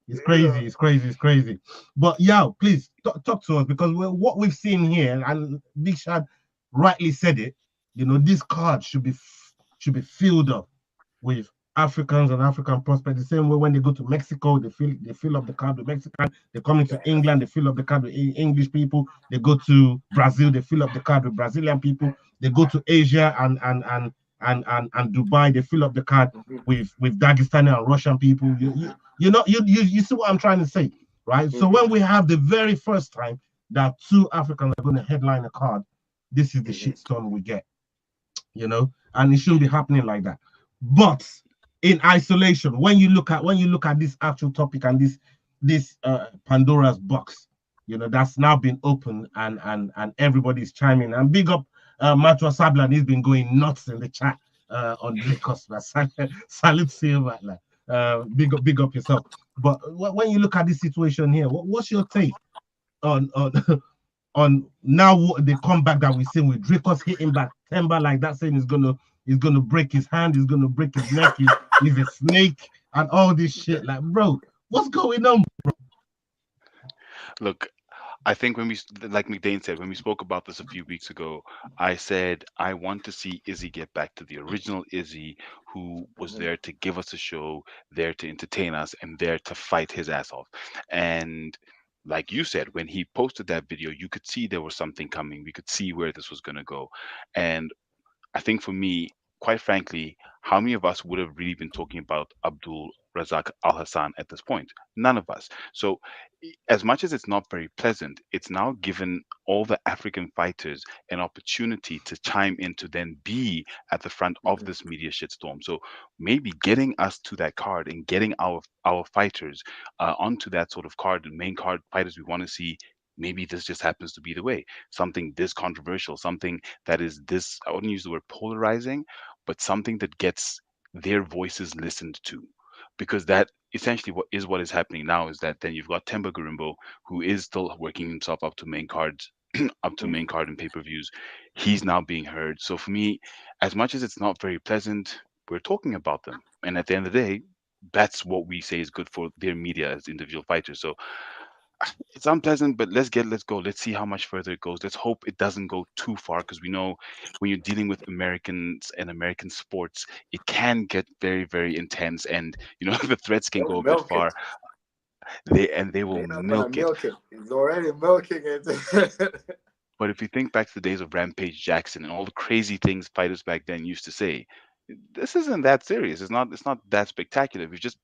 It's crazy. It's crazy. But yeah, please talk to us, because what we've seen here, and Big Shad rightly said it. This card should be filled up with Africans and African prospects. The same way when they go to Mexico, they fill up the card with Mexican. They come into England, they fill up the card with English people. They go to Brazil, they fill up the card with Brazilian people. They go to Asia and Dubai, they fill up the card with Dagestani and Russian people. You see what I'm trying to say, right? So when we have the very first time that 2 Africans are going to headline a card, this is the shitstorm we get, and it shouldn't be happening like that. But in isolation. When you look at this actual topic and this Pandora's box, that's now been opened, and everybody's chiming. And big up Matwa Sablan, he's been going nuts in the chat on Dricus. Salute to you, man. Big up yourself. But when you look at this situation here, what's your take on on now the comeback that we're seeing with Dricus hitting back Temba like that, saying he's gonna break his hand, he's gonna break his neck, he's a snake, and all this shit. Like, bro, what's going on? Look, I think like McDane said, when we spoke about this a few weeks ago, I said I want to see Izzy get back to the original Izzy, who was there to give us a show, there to entertain us, and there to fight his ass off. And like you said, when he posted that video, you could see there was something coming. We could see where this was going to go. And I think for me, quite frankly, how many of us would have really been talking about Abdul Razak Al Hassan at this point? None of us. So, as much as it's not very pleasant, it's now given all the African fighters an opportunity to chime in to then be at the front of this media shitstorm. So maybe getting us to that card and getting our fighters onto that sort of card, the main card fighters we want to see. Maybe this just happens to be the way. Something this controversial, something that is this, I wouldn't use the word polarizing, but something that gets their voices listened to. Because that essentially what is happening now is that then you've got Temba Garimbo, who is still working himself up to main cards, up to main card and pay-per-views. He's now being heard. So for me, as much as it's not very pleasant, we're talking about them. And at the end of the day, that's what we say is good for their media as individual fighters. So it's unpleasant, but let's go. Let's see how much further it goes. Let's hope it doesn't go too far, because we know when you're dealing with Americans and American sports, it can get very, very intense, and the threats can They'll go a bit milk it. far. They will They are gonna milk it. milk it. It's already milking it. But if you think back to the days of Rampage Jackson and all the crazy things fighters back then used to say, this isn't that serious. It's not that spectacular. We've just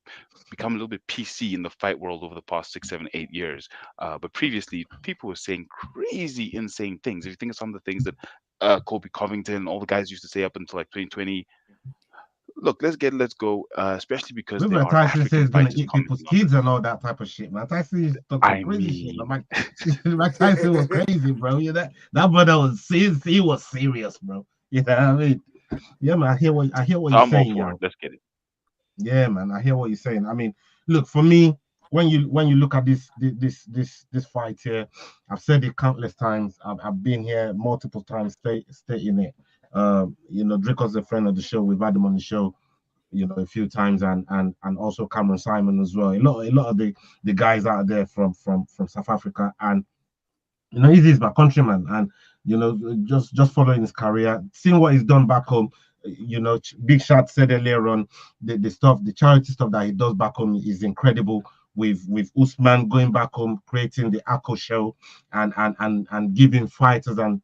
become a little bit PC in the fight world over the past 6, 7, 8 years. But previously, people were saying crazy, insane things. If you think of some of the things that Colby Covington and all the guys used to say up until like 2020, look, let's go. Especially because they Remember are Tyson says African he's gonna fighters eat people's commenting on kids this. and all that type of shit, man. Tyson is talking I crazy shit. mean, Mike Tyson was crazy, bro. That brother was he was serious, bro. You know what I mean? Yeah, man. I hear what so you're I'm all saying, for it. yo. Let's get it. Yeah, man. I hear what you're saying. I mean, look, for me, when you look at this fight here, I've said it countless times. I've been here multiple times, stating it. Dricos, a friend of the show. We've had him on the show, a few times, and also Cameron Simon as well. A lot of the guys out there from South Africa, and he's my countryman, and just following his career, seeing what he's done back home. Big Shot said earlier on the charity stuff that he does back home is incredible. With Usman going back home, creating the Akko show, and giving fighters and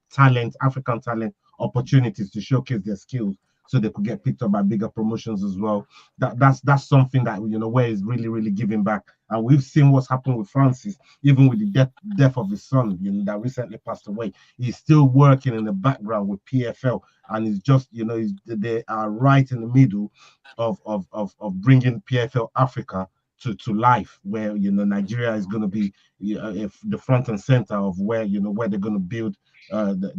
African talent, opportunities to showcase their skills, so they could get picked up by bigger promotions as well. That's something that where is really really giving back. And we've seen what's happened with Francis, even with the death of his son, that recently passed away. He's still working in the background with PFL, and he's just, they are right in the middle of bringing PFL Africa to life, where Nigeria is going to be the front and center of where where they're going to build that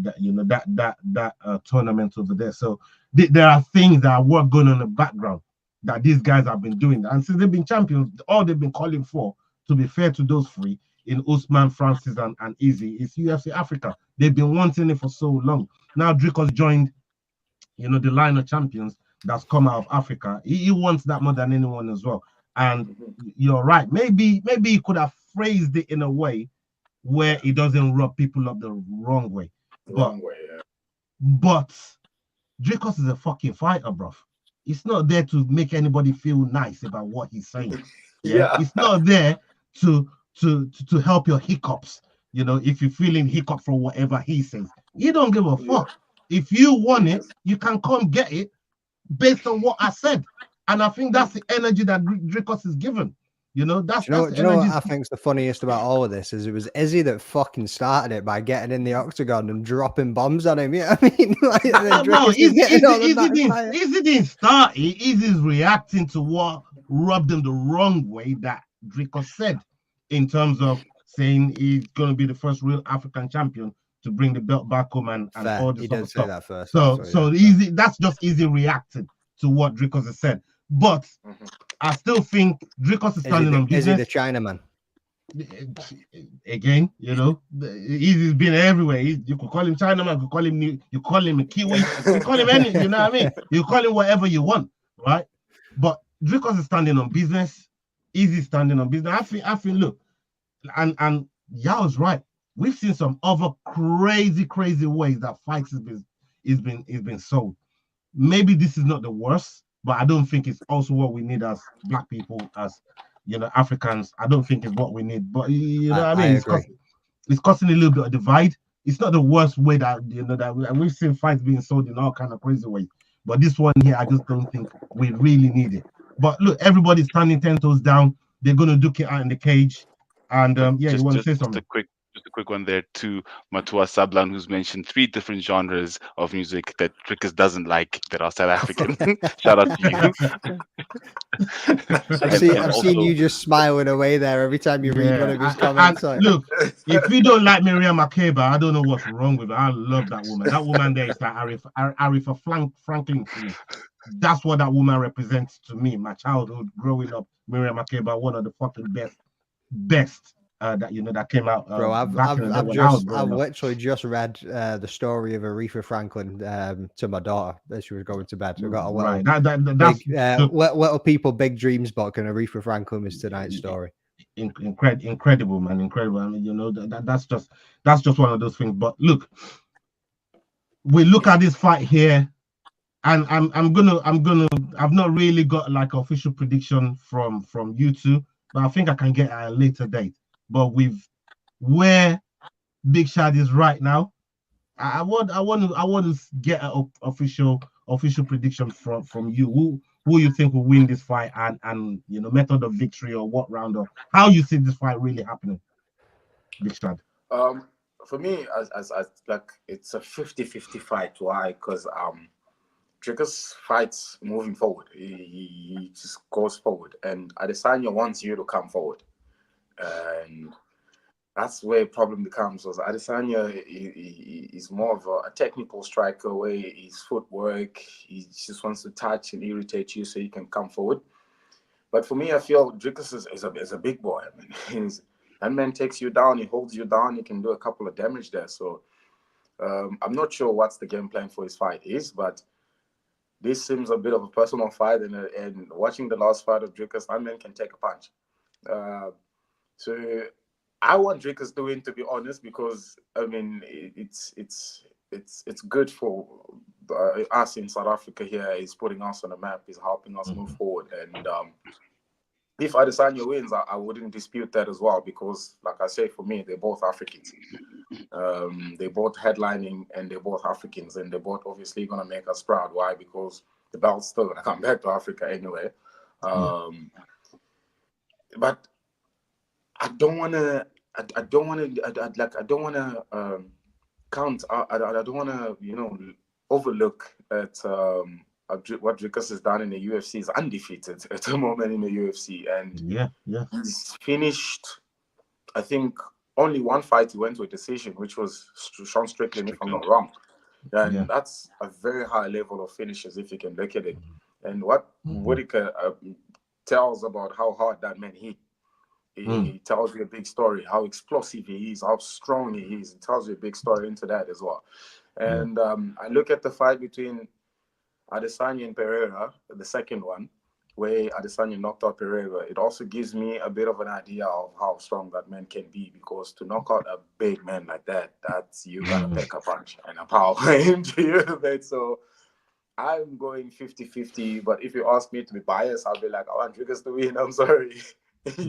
tournament over there. So there are things that are work going on in the background that these guys have been doing, and since they've been champions, all they've been calling for, to be fair to those three, in Usman, Francis, and Izzy, is UFC Africa. They've been wanting it for so long. Now Dricus joined, the line of champions that's come out of Africa. He wants that more than anyone as well. And you're right. Maybe he could have phrased it in a way where it doesn't rub people up the wrong way. Wrong way, yeah. But Dricus is a fucking fighter, bro. It's not there to make anybody feel nice about what he's saying. Yeah. It's not there to help your hiccups. If you're feeling hiccup for whatever he says, you don't give a fuck. If you want it, you can come get it based on what I said. And I think that's the energy that Dricus is given. You know, that's Do you that's know what energy. I think's the funniest about all of this is it was Izzy that fucking started it by getting in the octagon and dropping bombs on him. Yeah, I mean, like, and then No, Dricus is getting all the Izzy didn't start it. Izzy's reacting to what rubbed him the wrong way that Dricus said, in terms of saying he's going to be the first real African champion to bring the belt back home and all this He other did say stuff. that first. So actually, Easy, that's just Easy reacting to what Dricus has said. But I still think Dricus is standing on business. Is he the Chinaman? Again, you know, he's been everywhere. You could call him Chinaman, you call him a Kiwi, you call him any, you know what I mean? You call him whatever you want, right? But Dricus is standing on business. Easy standing on business. I feel look, and Yao's right. We've seen some other crazy ways that fights is been sold. Maybe this is not the worst, but I don't think it's also what we need as black people, as you know, Africans. I don't think it's what we need. But you know what I mean? It's causing a little bit of divide. It's not the worst way that you know that we've seen fights being sold in all kind of crazy ways. But this one here, I just don't think we really need it. But look, everybody's standing 10 toes down. They're gonna duke it out in the cage. And you want to say something? Just a quick one there to Matua Sablan, who's mentioned 3 different genres of music that Dricus doesn't like that are South African. Shout out to you. I've seen you just smiling away there every time you read one of his comments. Look, if you don't like Miriam Makeba, I don't know what's wrong with her. I love that woman. That woman there is like Aretha Franklin to me. That's what that woman represents to me. My childhood, growing up, Miriam Makeba, one of the fucking best. That you know that came out. Bro, I've literally just read the story of Aretha Franklin to my daughter as she was going to bed. So I got a little little people big dreams book, and Aretha Franklin is tonight's story. Incredible, man, incredible. I mean, you know that's just one of those things. But look, we look at this fight here, and I've not really got like official prediction from you two, but I think I can get at a later date. But with where Big Shad is right now, I want to get an official prediction from you. Who you think will win this fight, and you know, method of victory, or what round, or how you see this fight really happening, Big Shad. For me, as like it's a 50-50 fight. Why? Because Dricus fights moving forward. He just goes forward, and Adesanya wants you to come forward. And that's where problem becomes. Was Adesanya is more of a technical striker, where his footwork, he just wants to touch and irritate you so you can come forward. But for me, I feel Dricus is a big boy. I mean, that man takes you down, he holds you down, he can do a couple of damage there. So I'm not sure what's the game plan for his fight is, but this seems a bit of a personal fight. And watching the last fight of Dricus, that man can take a punch. So I want Dricus to win, to be honest, because I mean it's good for us in South Africa here. He's putting us on the map. He's helping us move forward. And if Adesanya wins, I wouldn't dispute that as well, because, like I say, for me, they're both Africans. They're both headlining, and they're both Africans, and they're both obviously gonna make us proud. Why? Because the belt's still gonna come back to Africa anyway. But I don't want to overlook at what Dricus has done in the UFC. He's undefeated at the moment in the UFC, and he's finished, I think, only one fight he went to a decision, which was Sean Strickland, if I'm not wrong. And that's a very high level of finishes if you can look at it. And what Whitaker tells about how hard that man hit. He tells you a big story, how explosive he is, how strong he is. He tells you a big story into that as well. And I look at the fight between Adesanya and Pereira, the second one, where Adesanya knocked out Pereira. It also gives me a bit of an idea of how strong that man can be, because to knock out a big man like that, that's you gotta take a punch and a power into you. So I'm going 50-50, but if you ask me to be biased, I'll be like, I want Dricus to win. I'm sorry.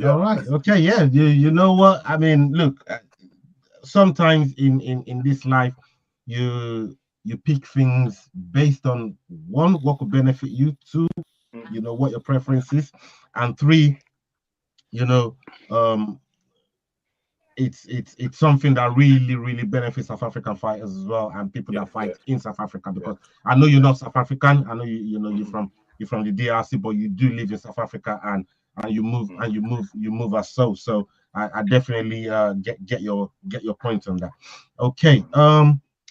All right. Okay. Yeah. You know what? I mean, look, sometimes in this life, you pick things based on, one, what could benefit you, two, you know, what your preference is, and three, you know, it's something that really benefits South African fighters as well, and people that fight in South Africa. Because I know you're not South African. I know you're from the DRC, but you do live in South Africa, and you move as so. So I definitely get your point on that. Okay.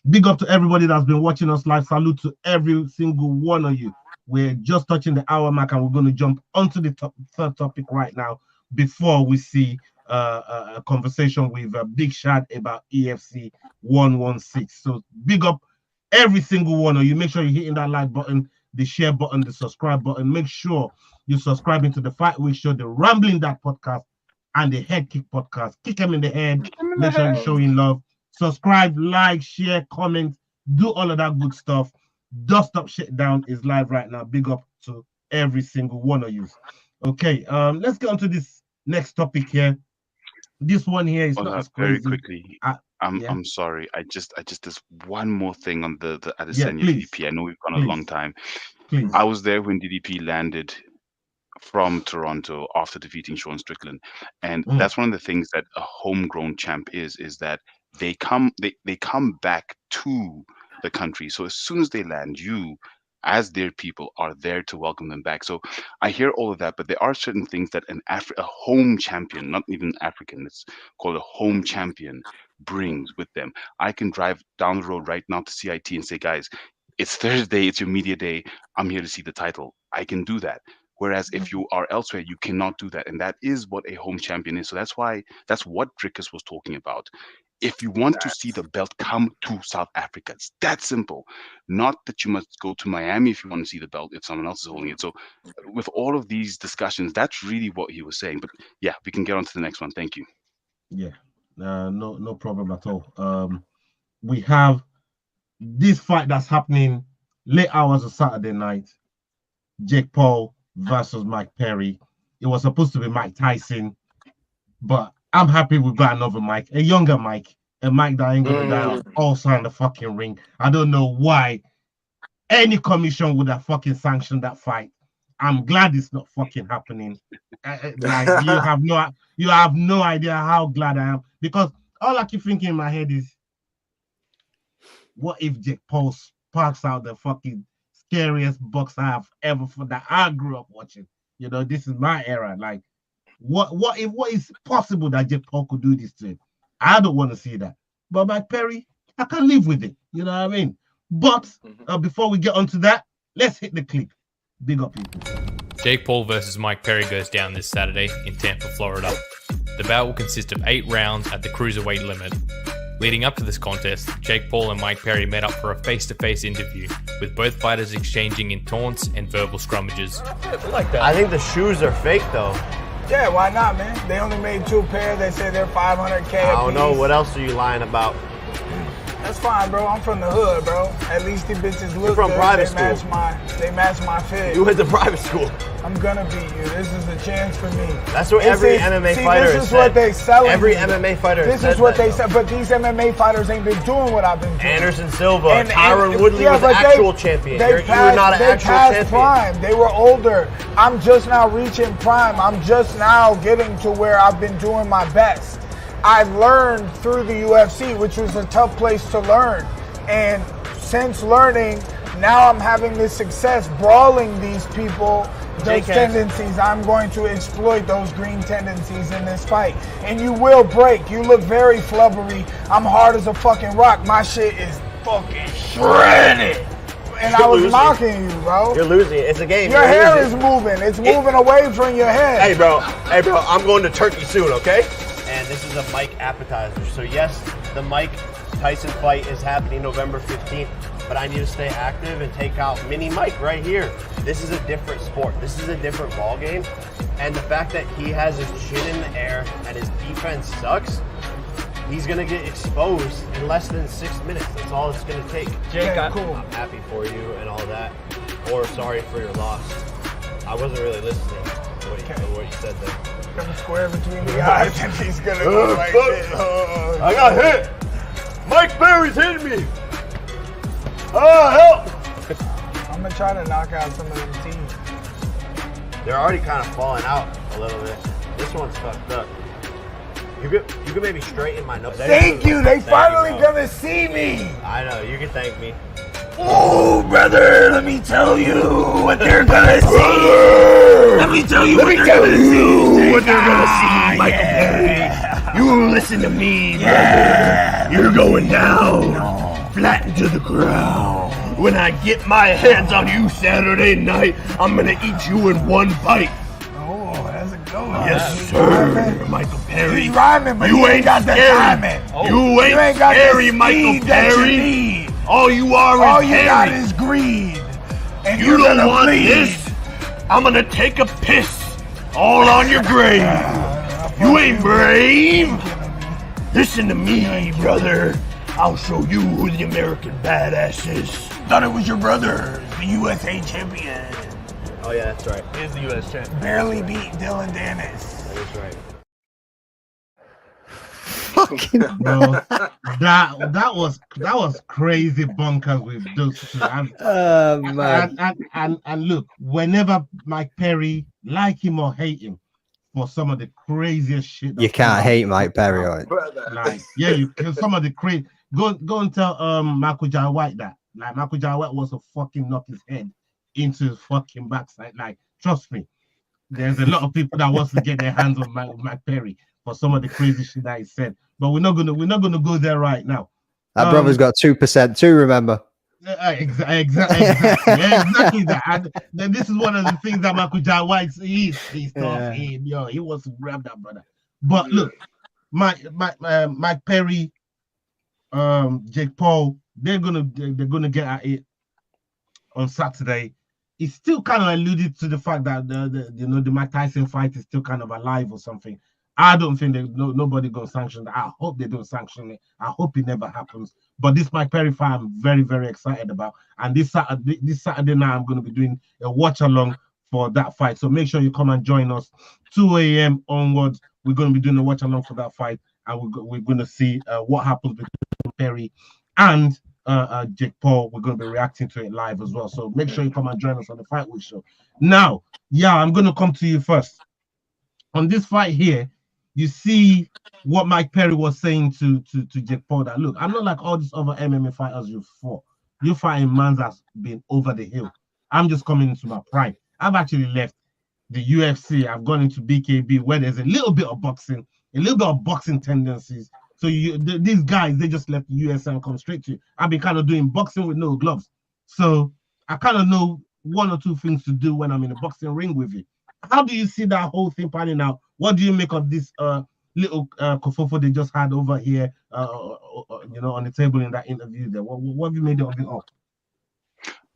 Big up to everybody that's been watching us live. Salute to every single one of you. We're just touching the hour mark, and we're going to jump onto the third topic right now before we see a conversation with Big Shad about EFC 116. So big up every single one of you. Make sure you're hitting that like button, the share button, the subscribe button. Make sure you're subscribing to the Fight Week Show, the Rambling That podcast, and the Head Kick podcast. Kick them in the head. Make sure you're showing love. Subscribe, like, share, comment, do all of that good stuff. Dust Up Shakedown is live right now. Big up to every single one of you. Okay, let's get on to this next topic here. This one here is not as crazy. Very quickly, I'm sorry. I just there's one more thing on the Adesanya DDP. I know we've gone a long time. Please. I was there when DDP landed from Toronto after defeating Sean Strickland, and that's one of the things that a homegrown champ is that they come back to the country. So as soon as they land, you as their people are there to welcome them back. So I hear all of that, but there are certain things that a home champion, not even African, it's called a home champion, brings with them. I can drive down the road right now to CIT and say, guys, it's Thursday, it's your media day, I'm here to see the title. I can do that. Whereas if you are elsewhere, you cannot do that. And that is what a home champion is. So that's what Dricus was talking about. If you want to see the belt, come to South Africa. It's that simple. Not that you must go to Miami if you want to see the belt if someone else is holding it. So with all of these discussions, that's really what he was saying. But yeah, we can get on to the next one. Thank you. Yeah, no problem at all. We have this fight that's happening late hours of Saturday night. Jake Paul versus Mike Perry. It was supposed to be Mike Tyson, but I'm happy we've got another Mike, a younger Mike, a Mike that ain't gonna die also in the fucking ring. I don't know why any commission would have fucking sanctioned that fight. I'm glad it's not fucking happening. Like you have no idea how glad I am, because all I keep thinking in my head is, what if Jake Paul sparks out the fucking scariest box I have ever that I grew up watching? You know, this is my era. Like, what is possible that Jake Paul could do this to him? I don't want to see that. But Mike Perry, I can live with it. You know what I mean? But before we get onto that, let's hit the clip. Big up, people. Jake Paul versus Mike Perry goes down this Saturday in Tampa, Florida. The bout will consist of 8 rounds at the cruiserweight limit. Leading up to this contest, Jake Paul and Mike Perry met up for a face-to-face interview, with both fighters exchanging in taunts and verbal scrummages. I think the shoes are fake, though. Yeah, why not, man? They only made 2 pairs. They say they're $500K. I don't know. What else are you lying about? That's fine, bro. I'm from the hood, bro. At least these bitches look from good. Private They match my fit. You went to private school. I'm gonna beat you. This is a chance for me. That's what every MMA fighter has said. This is what they sell. Every MMA fighter has said. This is what they said. But these MMA fighters ain't been doing what I've been doing. Anderson Silva, Tyron Woodley was an actual champion. You were not an actual champion. Prime. They were older. I'm just now reaching prime. I'm just now getting to where I've been doing my best. I learned through the UFC, which was a tough place to learn. And since learning, now I'm having this success brawling these people, those tendencies. I'm going to exploit those green tendencies in this fight. And you will break. You look very flubbery. I'm hard as a fucking rock. My shit is fucking shredded. And I was mocking you, bro. You're losing. It's a game. Your hair is moving. It's moving away from your head. Hey, bro. I'm going to Turkey soon, okay? And this is a Mike appetizer. So yes, the Mike Tyson fight is happening November 15th, but I need to stay active and take out Mini Mike right here. This is a different sport. This is a different ball game. And the fact that he has his chin in the air and his defense sucks, he's going to get exposed in less than 6 minutes. That's all it's going to take. Jake, cool. I'm happy for you and all that, or sorry for your loss. I wasn't really listening to what you said there. Come square between the eyes and he's going to go like this. I got hit. Mike Perry's hitting me. Oh, help. I'm going to try to knock out some of them teams. They're already kind of falling out a little bit. This one's fucked up. You could maybe straighten my nose. Thank you. They finally bro. gonna see me. I know. You can thank me. Oh, brother, let me tell you what they're gonna see. Let me tell you what they're gonna see, Michael Perry. You listen to me, brother. You're going down, flat into the ground. When I get my hands on you Saturday night, I'm gonna eat you in one bite. Oh, that's a good one. Yes, sir, Michael Perry. He's rhyming, but you he ain't got the scary. timing. You ain't got the scary, speed Michael that you Perry. need. All you are All is you hairy. got is greed. And You you're don't gonna want bleed. this. I'm gonna take a piss all on your grave. You ain't brave. Listen to me, brother. I'll show you who the American badass is. Thought it was your brother, the USA champion. Oh yeah, that's right. He is the U.S. champ. Barely beat Dylan Dennis. That is right. Fucking Bro, that was crazy bonkers with those two. man. And look, whenever Mike Perry, like him or hate him, for some of the craziest shit. You can't hate Mike Perry, right? Like, yeah, you can. Some of the crazy. Go and tell Michael J. White that. Like, Michael J. White was to fucking knock his head into his fucking backside. Like, trust me, there's a lot of people that wants to get their hands on Mike Perry for some of the crazy shit that he said. But we're not gonna go there right now. That brother's got 2% too. Remember. Exactly that. And then this is one of the things that Michael J. White is. He's tough. He wants to grab that brother. But look, Mike Perry, Jake Paul, they're gonna get at it on Saturday. It's still kind of alluded to the fact that the Mike Tyson fight is still kind of alive or something. I don't think nobody gonna sanction that. I hope they don't sanction it. I hope it never happens. But this Mike Perry fight, I'm very, very excited about. And this Saturday night, I'm going to be doing a watch along for that fight. So make sure you come and join us. 2 a.m. onwards, we're going to be doing a watch along for that fight, and we're going to see what happens with Perry and Jake Paul. We're going to be reacting to it live as well. So make sure you come and join us on the Fight Week show. Now, I'm going to come to you first. On this fight here, you see what Mike Perry was saying to Jake Paul, that look, I'm not like all these other MMA fighters you fought. You're fighting man that's been over the hill. I'm just coming into my prime. I've actually left the UFC. I've gone into BKB where there's a little bit of boxing tendencies. So these guys, they just left the UFC and come straight to you. I've been kind of doing boxing with no gloves. So I kind of know one or two things to do when I'm in a boxing ring with you. How do you see that whole thing panning out? What do you make of this little kerfuffle they just had over here, on the table in that interview there? What have you made of it all?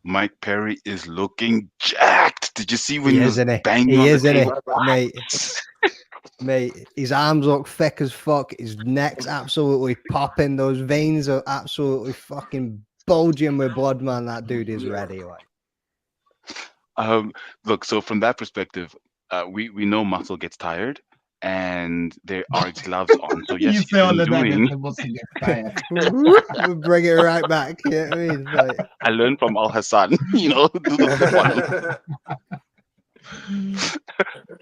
Mike Perry is looking jacked. Did you see when he was banging He on is, the isn't table? he? Mate, his arms look thick as fuck. His neck's absolutely popping. Those veins are absolutely fucking bulging with blood, man. That dude is ready. Like. Look, so from that perspective, we know muscle gets tired, and there are gloves on. So yes, you say all of that muscle gets tired. We'll bring it right back. You know what I mean? Like... I learned from Al Hassan, do the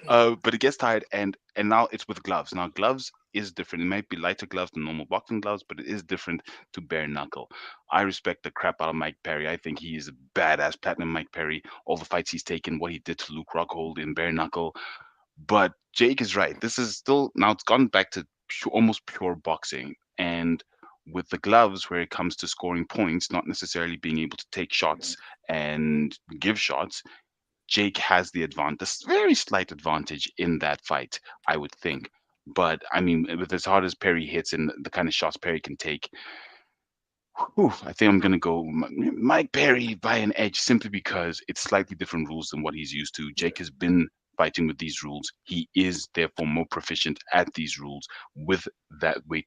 one. But it gets tired, and now it's with gloves. Now gloves is different. It might be lighter gloves than normal boxing gloves, but it is different to bare knuckle. I respect the crap out of Mike Perry. I think he is a badass platinum Mike Perry. All the fights he's taken, what he did to Luke Rockhold in bare knuckle. But Jake is right. This is still, now it's gone back to almost pure boxing. And with the gloves, where it comes to scoring points, not necessarily being able to take shots and give shots, Jake has the advantage, very slight advantage in that fight, I would think. But I mean, with as hard as Perry hits and the kind of shots Perry can take, I think I'm going to go Mike Perry by an edge, simply because it's slightly different rules than what he's used to. Jake has been fighting with these rules. He is therefore more proficient at these rules with that weight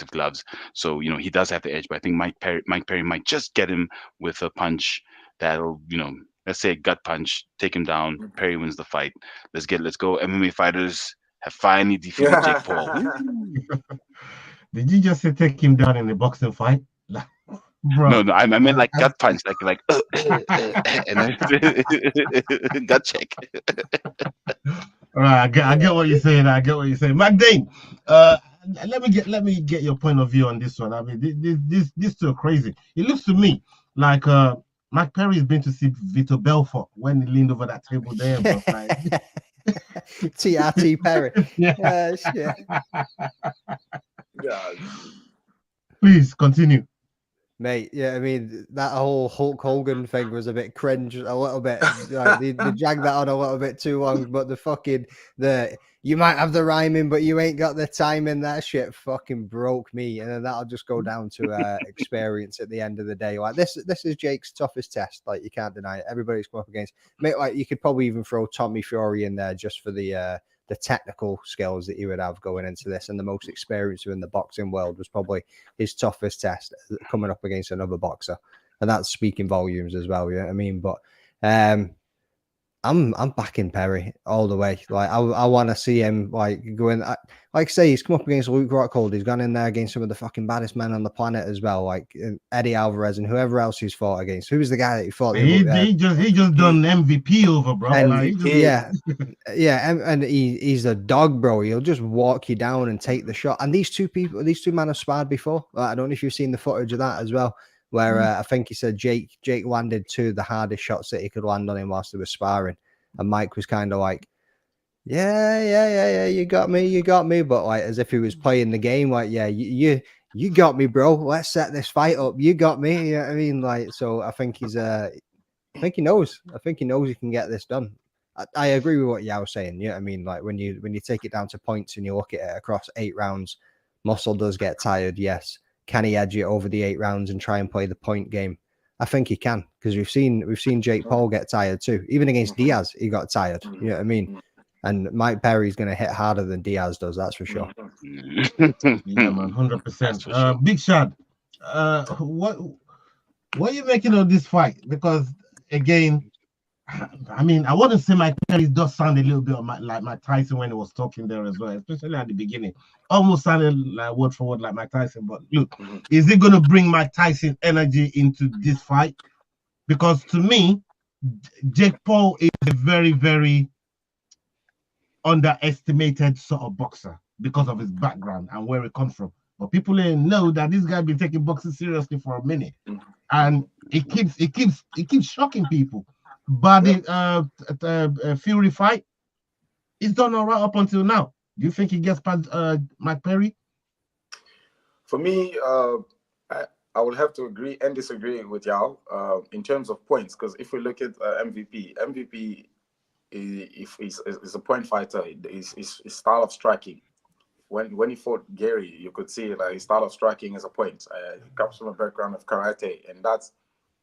of gloves. So, he does have the edge, but I think Mike Perry might just get him with a punch that'll, let's say a gut punch, take him down. Perry wins the fight. Let's go. MMA fighters have finally defeated Jake Paul. Did you just say take him down in a boxing fight? Bro. No, I meant like gut punch, like and then gut check. Right, I get what you're saying. I get what you're saying. McDane, let me get your point of view on this one. I mean, this too crazy. It looks to me like Mike Perry's been to see Vito Belfort when he leaned over that table there, bro. Like TRT Perry. yeah. Shit. Yeah. Please continue. Mate, yeah, I mean that whole Hulk Hogan thing was a bit cringe, a little bit. Like, they dragged that on a little bit too long, but you might have the rhyming, but you ain't got the timing. That shit fucking broke me, and then that'll just go down to experience at the end of the day. Like this is Jake's toughest test. Like you can't deny it. Everybody's come up against. Mate, like you could probably even throw Tommy Fury in there just for the technical skills that he would have going into this, and the most experience in the boxing world was probably his toughest test coming up against another boxer, and that's speaking volumes as well. You know what I mean? But I'm backing Perry all the way. Like I want to see him like going. Like I say, he's come up against Luke Rockhold. He's gone in there against some of the fucking baddest men on the planet as well, like Eddie Alvarez and whoever else he's fought against. Who was the guy that he fought? He just done MVP over, bro. And he's a dog, bro. He'll just walk you down and take the shot. And these two men have sparred before. I don't know if you've seen the footage of that as well, where I think he said Jake landed two of the hardest shots that he could land on him whilst they were sparring, and Mike was kind of like, yeah, you got me, but like as if he was playing the game, like, yeah, you got me, bro. Let's set this fight up. You got me. You know what I mean? Like, so I think he knows. I think he knows he can get this done. I agree with what Yao was saying. You know what I mean? Like when you take it down to points and you look at it across 8 rounds, Muscle does get tired, yes. Can he edge it over the 8 rounds and try and play the point game? I think he can, because we've seen Jake Paul get tired too. Even against Diaz, he got tired. You know what I mean? And Mike Perry's going to hit harder than Diaz does. That's for sure. Yeah, man, 100%. Big Shad, what are you making of this fight? Because again, I mean, I wouldn't say Mike Perry does sound a little bit like Mike Tyson when he was talking there as well, especially at the beginning. Almost sounded like word for word like Mike Tyson. But look, is it going to bring Mike Tyson energy into this fight? Because to me, Jake Paul is a very, very underestimated sort of boxer because of his background and where he comes from. But people didn't know that this guy been taking boxing seriously for a minute, and it keeps shocking people. But the Fury fight, he's done all right up until now. Do you think he gets past Mike Perry? For me, I would have to agree and disagree with Yao in terms of points, because if we look at MVP if he's a point fighter, his style of striking. When he fought Gary, you could see like his style of striking is a point. He comes from a background of karate, and that's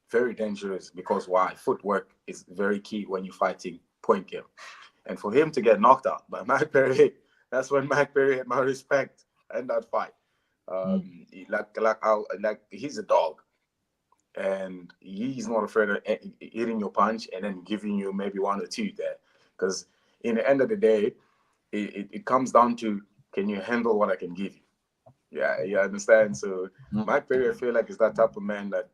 very dangerous because why? Footwork is very key when you're fighting point game. And for him to get knocked out by Mike Perry, that's when Mike Perry had my respect in that fight. He's a dog, and he's not afraid of hitting your punch and then giving you maybe 1 or 2 there. Because in the end of the day, it comes down to, can you handle what I can give you? Yeah, you understand? So Mike Perry, I feel like, is that type of man that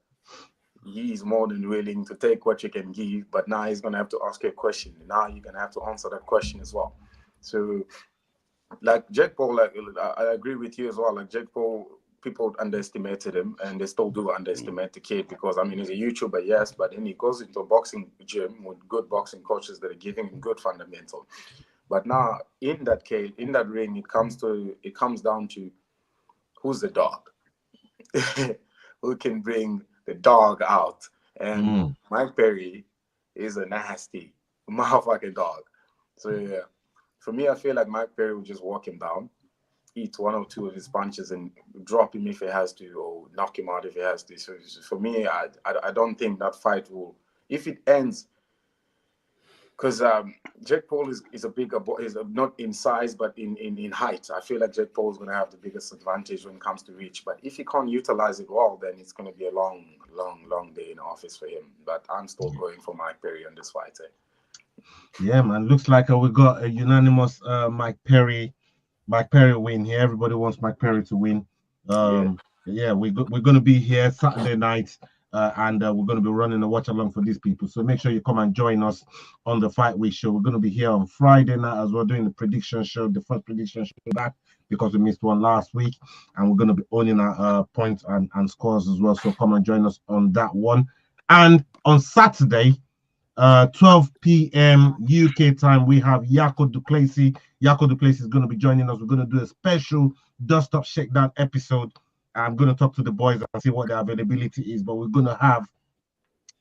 he's more than willing to take what you can give, but now he's going to have to ask you a question. Now you're going to have to answer that question as well. So, like Jake Paul, like I agree with you as well. Like Jake Paul, people underestimated him, and they still do underestimate the kid because, I mean, he's a YouTuber, yes, but then he goes into a boxing gym with good boxing coaches that are giving him good fundamental. But now in that case, in that ring, it comes down to who's the dog, who can bring the dog out. And Mike Perry is a nasty motherfucking dog. So yeah, for me, I feel like Mike Perry will just walk him down, eat 1 or 2 of his punches, and drop him if he has to, or knock him out if he has to. So for me, I don't think that fight will, if it ends, because Jake Paul is a bigger, is not in size, but in height. I feel like Jake Paul is going to have the biggest advantage when it comes to reach. But if he can't utilize it well, then it's going to be a long day in office for him. But I'm still going for Mike Perry on this fight. Yeah, man. Looks like we got a unanimous Mike Perry win here. Everybody wants Mike Perry to win. Yeah, we're going to be here Saturday night. and we're going to be running a watch along for these people. So make sure you come and join us on the Fight Week show. We're going to be here on Friday night as well, doing the prediction show, the first prediction show back, because we missed one last week, and we're going to be owning our points and scores as well. So come and join us on that one. And on Saturday, 12 p.m. UK time, we have Yako Duplessis. Yako Duplessis is going to be joining us. We're going to do a special Dust Up Shakedown episode. I'm going to talk to the boys and see what their availability is, but we're going to have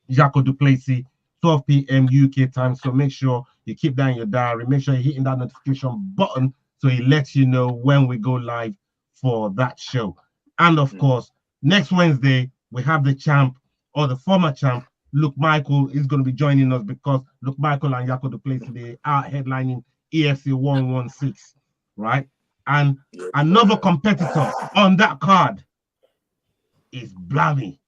Yako Duplessis, 12 p.m. UK time. So make sure you keep that in your diary. Make sure you're hitting that notification button so it lets you know when we go live for that show. And of course, next Wednesday, we have the champ or the former champ, Luke Michael, is going to be joining us, because Luke Michael and Yako Duplessis, they are headlining EFC 116, right? And another competitor on that card is Blammy.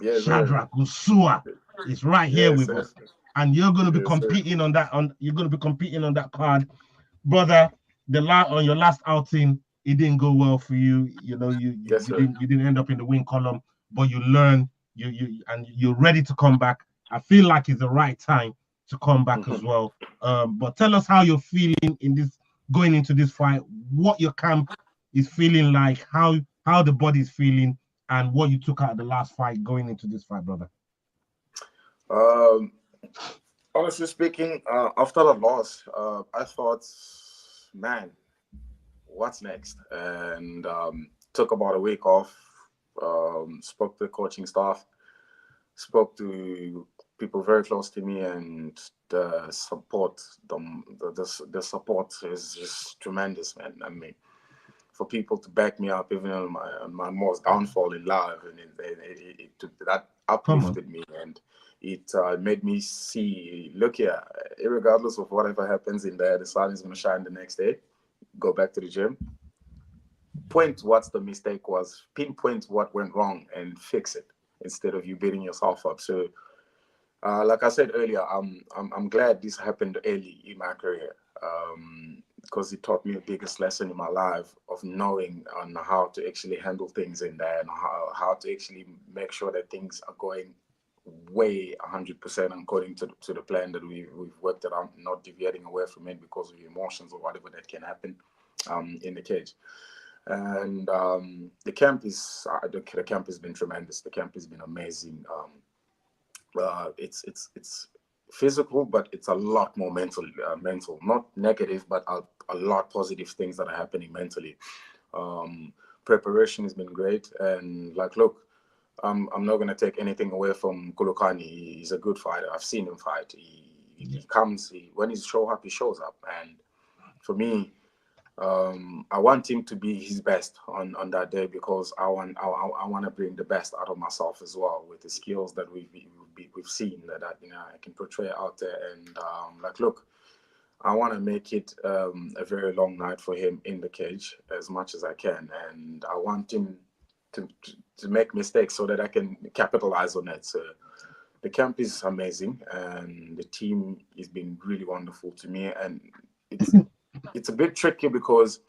Shadrach Usua is right here with us, and you're going to be competing on that. You're going to be competing on that card, brother. On your last outing, it didn't go well for you. You know, you didn't end up in the win column, but you learn. And you're ready to come back. I feel like it's the right time to come back as well. But tell us how you're feeling in this, going into this fight, what your camp is feeling like, how the body is feeling, and what you took out of the last fight going into this fight, brother. Honestly speaking, after the loss, I thought, man, what's next? And took about a week off. Spoke to the coaching staff, spoke to people very close to me, and the support, the support is just tremendous, man. I mean, for people to back me up, even on my most downfall in life, and that uplifted me, and it made me see, look here, irregardless of whatever happens in there, the sun is going to shine the next day. Go back to the gym. Point what the mistake was, pinpoint what went wrong, and fix it instead of you beating yourself up. So, like I said earlier, I'm glad this happened early in my career, because it taught me the biggest lesson in my life of knowing on how to actually handle things in there, and how to actually make sure that things are going way 100% according to the plan that we've worked around, not deviating away from it because of emotions or whatever that can happen in the cage. And the camp has been tremendous. The camp has been amazing. It's physical, but it's a lot more mental, not negative, but a lot positive things that are happening mentally. Preparation has been great, and like, look, I'm not going to take anything away from Kulukani. He's a good fighter. I've seen him fight. He comes, when he's show up, he shows up. And for me, I want him to be his best on that day, because I want to bring the best out of myself as well, with the skills that we've seen that I can portray out there. And like, look, I want to make it a very long night for him in the cage as much as I can, and I want him to make mistakes so that I can capitalize on it. So the camp is amazing, and the team has been really wonderful to me. And it's a bit tricky because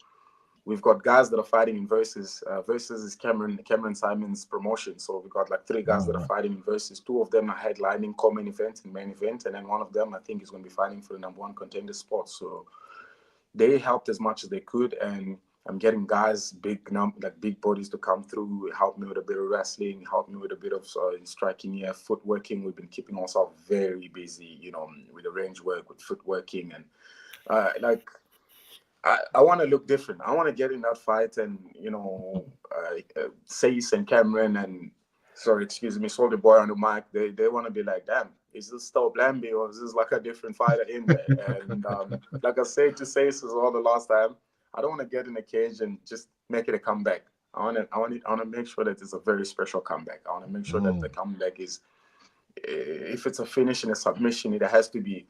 we've got guys that are fighting in versus. Versus is Cameron Simon's promotion. So we've got like 3 guys that are fighting in versus. 2 of them are headlining common event and main event, and then one of them I think is going to be fighting for the #1 contender spot. So they helped as much as they could, and I'm getting guys, big bodies to come through, help me with a bit of wrestling, help me with a bit of striking here, footworking. We've been keeping ourselves very busy, with the range work, with footworking, and I want to look different. I want to get in that fight, and Sace and Cameron and Soldier Boy on the mic. They want to be like, damn, is this still Blamby, or is this like a different fighter in there? And like I said to Sace as well the last time, I don't want to get in a cage and just make it a comeback. I want to make sure that it's a very special comeback. I want to make sure that the comeback is, if it's a finish and a submission, it has to be,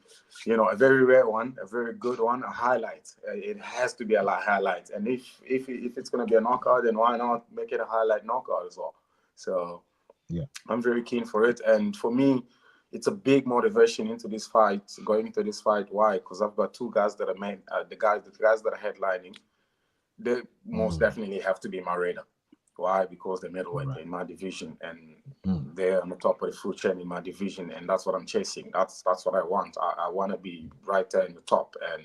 a very rare one, a very good one, a highlight. It has to be a highlight. And if it's going to be a knockout, then why not make it a highlight knockout as well? So yeah, I'm very keen for it. And for me, it's a big motivation into this fight, going into this fight. Why? Because I've got 2 guys that are the guys that are headlining. They most definitely have to be my radar. Why? Because they're middleweight in my division, and they're on the top of the food chain in my division, and that's what I'm chasing. That's what I want. I want to be right there in the top, and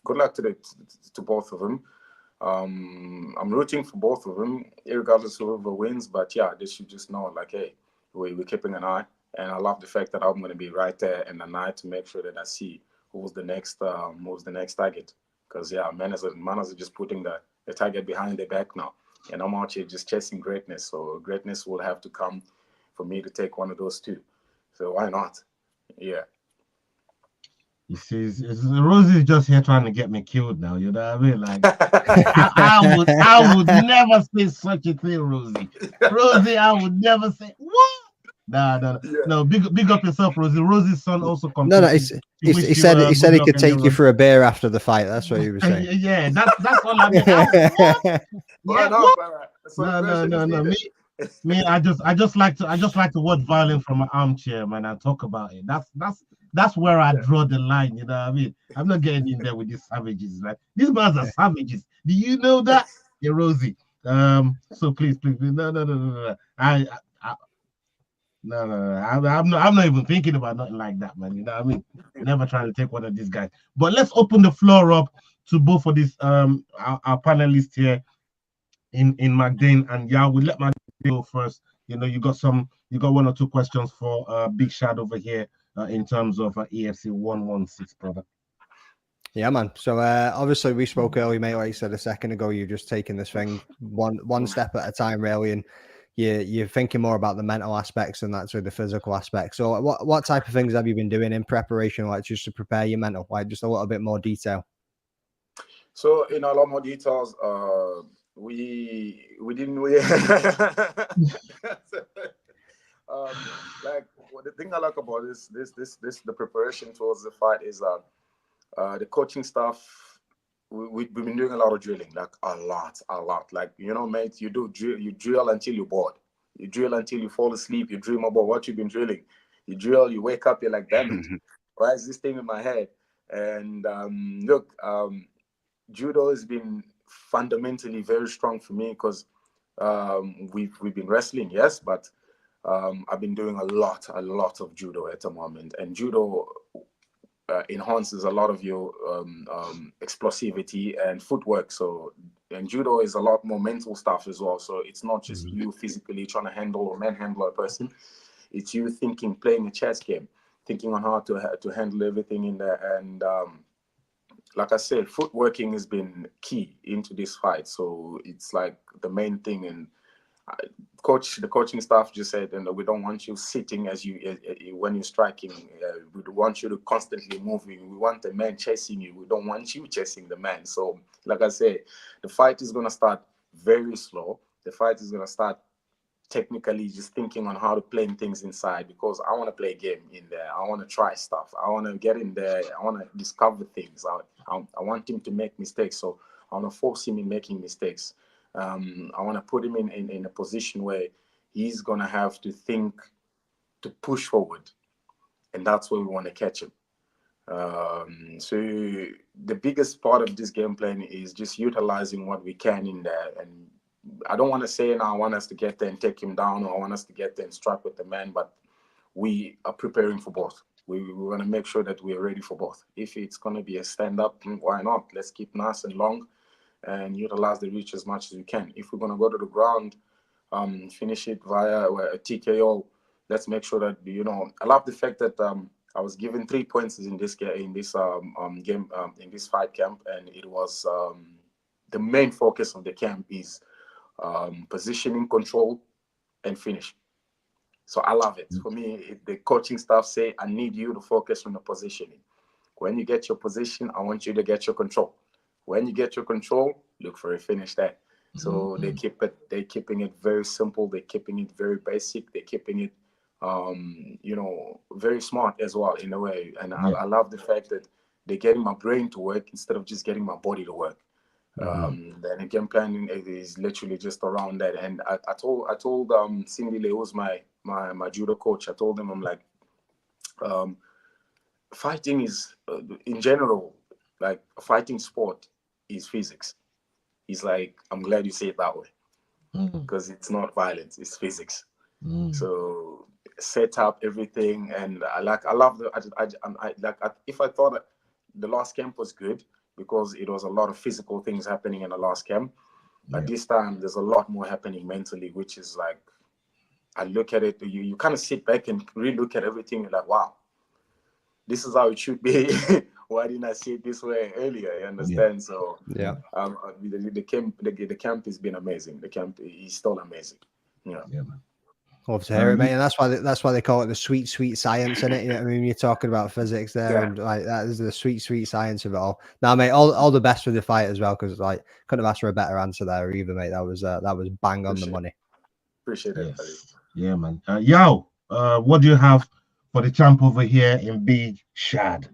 good luck to both of them. I'm rooting for both of them, regardless of whoever wins. But yeah, they should just know, like, hey, we're keeping an eye, and I love the fact that I'm going to be right there in the night to make sure that I see who's the next target. Because yeah, man are just putting the target behind their back now, and I'm out here just chasing greatness. So greatness will have to come for me to take one of those two. So why not? Yeah. You see, Rosie's just here trying to get me killed now. You know what I mean? Like, I would never say such a thing, Rosie. Rosie, I would never say what. No. Big up yourself, Rosie. Rosie's son also competed. No. He said he could take you for a beer after the fight. That's what he was saying. Yeah, that's all I mean. No. Me, I just like to watch violence from an armchair, man, and talk about it. That's where I draw the line. You know what I mean? I'm not getting in there with these savages. Like, these guys are savages. Do you know that? Yeah, Rosie. So please, no. I'm not even thinking about nothing like that, man. You know what I mean? Never trying to take one of these guys. But let's open the floor up to both of these our panelists here in McDane, and yeah, we'll let McDane go first. You know, you got one or two questions for Big Shad over here in terms of EFC 116, brother. Yeah, man. So obviously we spoke earlier, mate. Like you said a second ago, you're just taking this thing one step at a time, really, and you're thinking more about the mental aspects and that's the physical aspects. So what type of things have you been doing in preparation, like just to prepare your mental, like just a little bit more detail? So in a lot more details, we didn't like the thing I like about this the preparation towards the fight is the coaching staff. We've been doing a lot of drilling, like a lot. Like, you know, mate, you drill until you're bored. You drill until you fall asleep. You dream about what you've been drilling. You drill, you wake up, you're like, damn it, why is this thing in my head? And look, judo has been fundamentally very strong for me because we've been wrestling, yes, but I've been doing a lot of judo at the moment, and judo enhances a lot of your explosivity and footwork. So, and judo is a lot more mental stuff as well. So it's not just you physically trying to handle or manhandle a person. It's you thinking, playing a chess game, thinking on how to handle everything in there. And like I said, footworking has been key into this fight. So it's like the main thing. And the coaching staff just said, and we don't want you sitting when you're striking. We want you to constantly moving. We want the man chasing you. We don't want you chasing the man. So, like I said, the fight is gonna start very slow. The fight is gonna start technically just thinking on how to play things inside, because I want to play a game in there. I want to try stuff. I want to get in there. I want to discover things. I want him to make mistakes. So I want to force him in making mistakes. I want to put him in a position where he's going to have to think to push forward. And that's where we want to catch him. So the biggest part of this game plan is just utilizing what we can in there. And I don't want to say now I want us to get there and take him down, or I want us to get there and strike with the man, but we are preparing for both. We want to make sure that we're ready for both. If it's going to be a stand-up, why not? Let's keep nice and long and utilize the reach as much as we can. If we're going to go to the ground, finish it via a TKO, let's make sure that, you know, I love the fact that I was given 3 points in this game, in this fight camp, and it was the main focus of the camp is positioning, control, and finish. So I love it. For me, the coaching staff say, I need you to focus on the positioning. When you get your position, I want you to get your control. When you get your control, look for a finish there. So they're keeping it very simple. They're keeping it very basic. They're keeping it, you know, very smart as well in a way. And I love the fact that they're getting my brain to work instead of just getting my body to work. The game planning is literally just around that. And I told Cindy Lee, who's my judo coach, I told him, I'm like, fighting is in general, like a fighting sport is physics. He's like, I'm glad you say it that way. because it's not violence, it's physics. So set up everything, and I love the if I thought that the last camp was good because it was a lot of physical things happening in the last camp, but this time there's a lot more happening mentally, which is like, I look at it, you kind of sit back and really look at everything, you're like, wow, this is how it should be. Why didn't I see it this way earlier? You understand? So the camp has been amazing. The camp is still amazing. Yeah. Love to hear it, mate. And that's why they call it the sweet science, innit? You know what I mean? You're talking about physics there, and like that is the sweet science of it all. Now, mate, all the best for the fight as well, because like couldn't have asked for a better answer there either, mate. That was bang on the money. Appreciate it. Yeah, man. What do you have for the champ over here in Big Shad?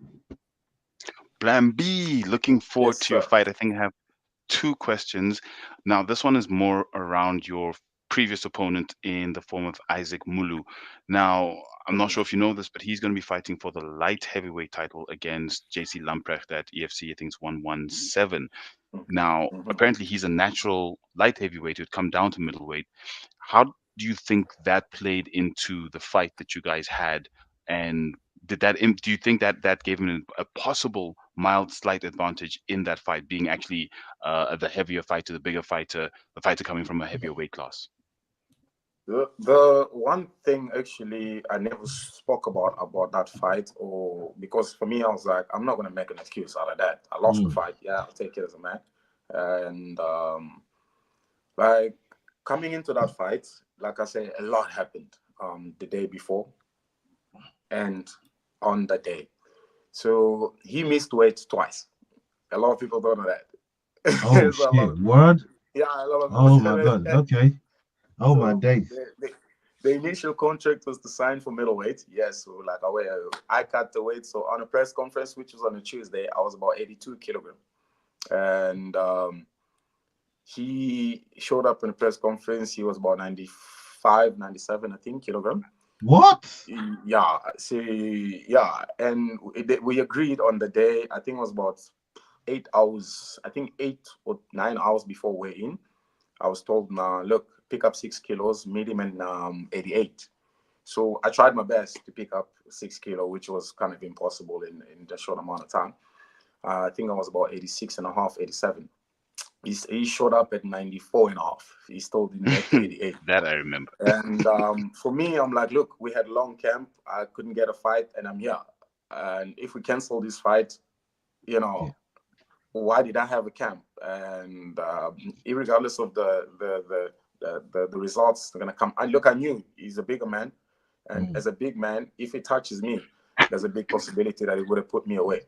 Plan B. Looking forward to your fight. I think I have 2 questions. Now, this one is more around your previous opponent in the form of Isaac Mulu. Now, I'm not sure if you know this, but he's going to be fighting for the light heavyweight title against JC Lamprecht at EFC, I think it's 117. Now, apparently he's a natural light heavyweight who'd come down to middleweight. How do you think that played into the fight that you guys had? And do you think that gave him a possible mild slight advantage in that fight, being actually the heavier fighter, the bigger fighter, the fighter coming from a heavier weight class? The one thing actually I never spoke about that fight, or because for me I was like, I'm not gonna make an excuse out of that. I lost the fight, I'll take it as a man. And like coming into that fight, like I said, a lot happened the day before and on the day. So he missed weight twice. A lot of people don't know that. Oh shit! Word? Yeah, a lot of people. Oh my god! Okay. Oh so my days. The initial contract was to sign for middleweight. Yes, so like I cut the weight. So on a press conference, which was on a Tuesday, I was about 82 kilograms. And he showed up in a press conference. He was about 95, 97, I think, kilogram. What? Yeah. So, yeah. And we agreed on the day, I think it was about 8 hours, I think 8 or 9 hours before we're in. I was told, now, look, pick up 6 kilos, meet him in 88. So I tried my best to pick up 6 kilos, which was kind of impossible in the short amount of time. I think I was about 86 and a half, 87. He showed up at 94 and a half. He still didn't make 88. That I remember. And for me, I'm like, look, we had a long camp. I couldn't get a fight, and I'm here. And if we cancel this fight, you know, why did I have a camp? And regardless of the results are gonna come. I knew he's a bigger man, and as a big man, if he touches me, there's a big possibility that he would have put me away.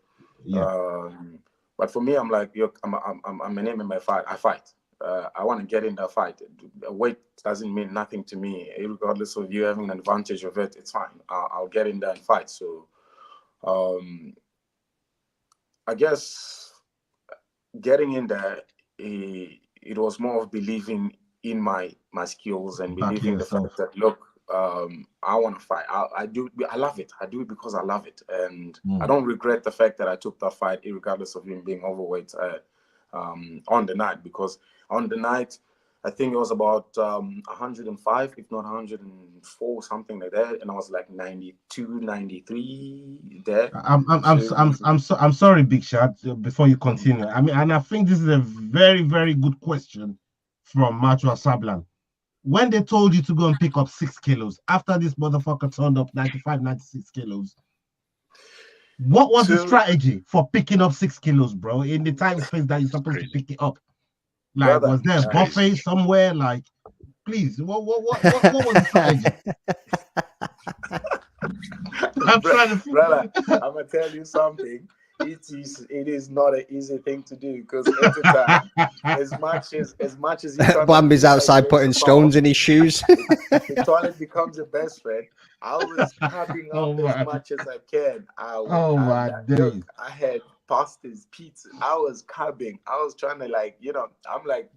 But for me, I'm like, look, I'm a name in my fight. I fight. I want to get in that fight. Weight doesn't mean nothing to me, regardless of you having an advantage of it. It's fine. I'll get in there and fight. So, I guess getting in there, it was more of believing in my skills and believing the fact that, look, I want to fight. I love it. I do it because I love it. And I don't regret the fact that I took that fight, regardless of him being overweight on the night. Because on the night, I think it was about 105, if not 104, something like that. And I was like 92, 93 there. I'm sorry, Big Shot, before you continue. I mean, and I think this is a very, very good question from Machua Sablan. When they told you to go and pick up 6 kilos, after this motherfucker turned up 95, 96 kilos, what was the strategy for picking up 6 kilos, bro, in the time space that you're supposed to pick it up? Like, was there a buffet somewhere? Like, please, what was the strategy? Brother, I'm gonna tell you something. It is not an easy thing to do, because every time, as much as Bambi's outside putting stones in his shoes. The toilet becomes your best friend. I was cupping up as much as I can. I had pastas, pizza. I was cupping. I was trying to, like, I'm like,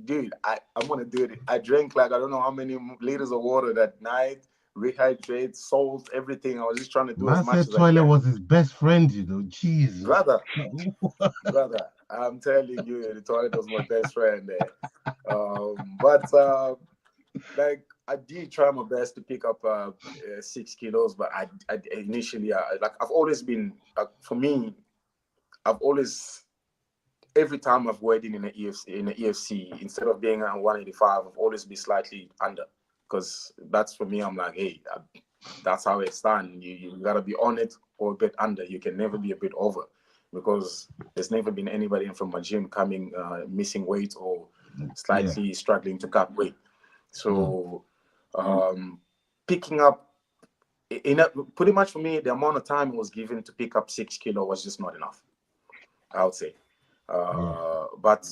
dude, I'm gonna do it. I drank like I don't know how many liters of water that night. Rehydrate, salt, everything. I was just trying to do as much as I can. Toilet was his best friend, Jesus. Brother, I'm telling you, the toilet was my best friend there. But like I did try my best to pick up 6 kilos, but I initially like I've always been for me, I've always every time I've weighed in the EFC instead of being at 185, I've always been slightly under because that's for me. I'm like, hey, that's how it stands. You gotta be on it or a bit under. You can never be a bit over because there's never been anybody from my gym coming missing weight or slightly struggling to cut weight. So picking up pretty much for me, the amount of time it was given to pick up 6 kilo was just not enough, I would say. But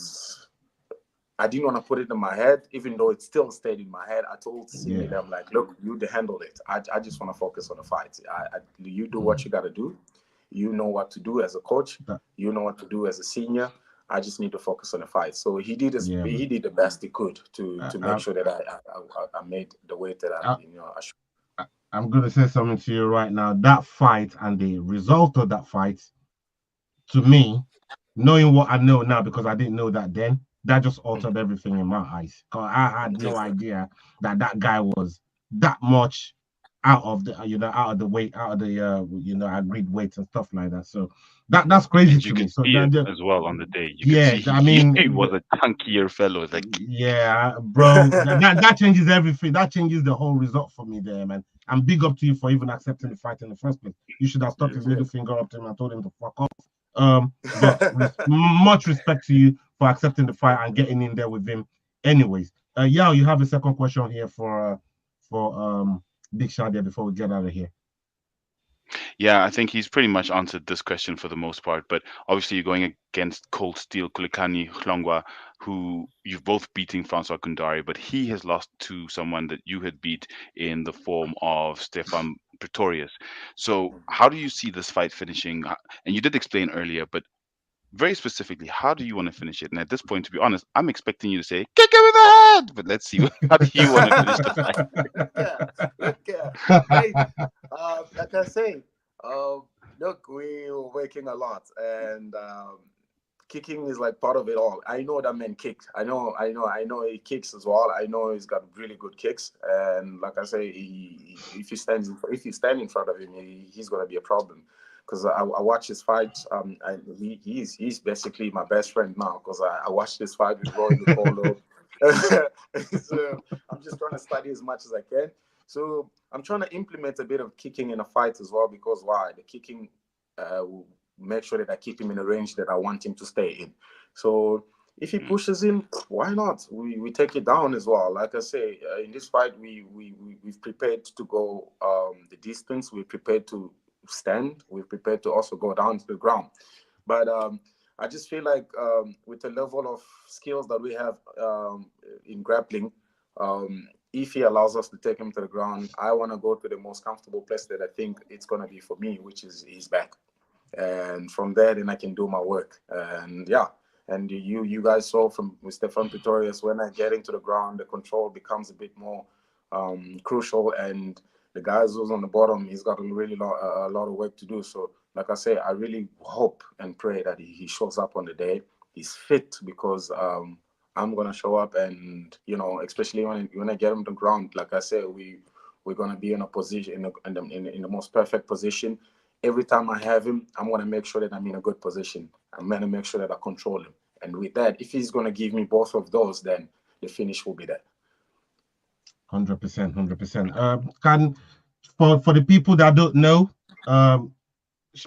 I didn't want to put it in my head, even though it still stayed in my head. I told Cindy that I'm like, look, you handle it. I just want to focus on the fight. You do what you got to do. You know what to do as a coach. You know what to do as a senior. I just need to focus on the fight. So he did he did the best he could to make sure that I made the weight that I should. I'm going to say something to you right now. That fight and the result of that fight, to me, knowing what I know now, because I didn't know that then, that just altered everything in my eyes. Because I had no idea that guy was that much out of the out of the weight, out of the agreed weights and stuff like that. So that's crazy and to you me. could So see it as well on the day. You could see I mean, he was a chunkier fellow. Like, bro, that changes everything. That changes the whole result for me there, man. And big up to you for even accepting the fight in the first place. You should have stuck his middle finger up to him and told him to fuck off. But much respect to you for accepting the fight and getting in there with him. Anyways, Yao, you have a second question here for Big Shadia before we get out of here. yeah, I think he's pretty much answered this question for the most part. But obviously, you're going against Cold Steel Kulikani Hlongwa, who you've both beaten Francois Kundari, but he has lost to someone that you had beat in the form of Stefan Pretorius. So, how do you see this fight finishing? And you did explain earlier, but very specifically, how do you want to finish it? And at this point, to be honest, I'm expecting you to say, kick him in the head! But let's see, how do you want to finish the fight? Hey, like I say, look, we were working a lot, and kicking is like part of it all. I know that man kicked. I know he kicks as well. I know he's got really good kicks, and like I say, if you stand in front of him, he's gonna be a problem. Because I watch his fights. He's basically my best friend now. Because I watched this fight with Roy Lupolo. So I'm just trying to study as much as I can. So I'm trying to implement a bit of kicking in a fight as well. Because why? The kicking will make sure that I keep him in a range that I want him to stay in. So if he pushes in, why not? We take it down as well. Like I say, in this fight, we've prepared to go the distance. We're prepared to stand. We're prepared to also go down to the ground. But I just feel like with the level of skills that we have in grappling, if he allows us to take him to the ground, I want to go to the most comfortable place that I think it's going to be for me, which is his back. And from there, then I can do my work. And and you guys saw with Stefan Pretorius, when I get into the ground, the control becomes a bit more crucial. And the guys who's on the bottom, he's got a lot of work to do. So, like I say, I really hope and pray that he shows up on the day. He's fit because I'm gonna show up, and especially when I get him to the ground, like I say, we're gonna be in a position in the most perfect position. Every time I have him, I'm gonna make sure that I'm in a good position. I'm gonna make sure that I control him, and with that, if he's gonna give me both of those, then the finish will be there. 100%. For the people that don't know,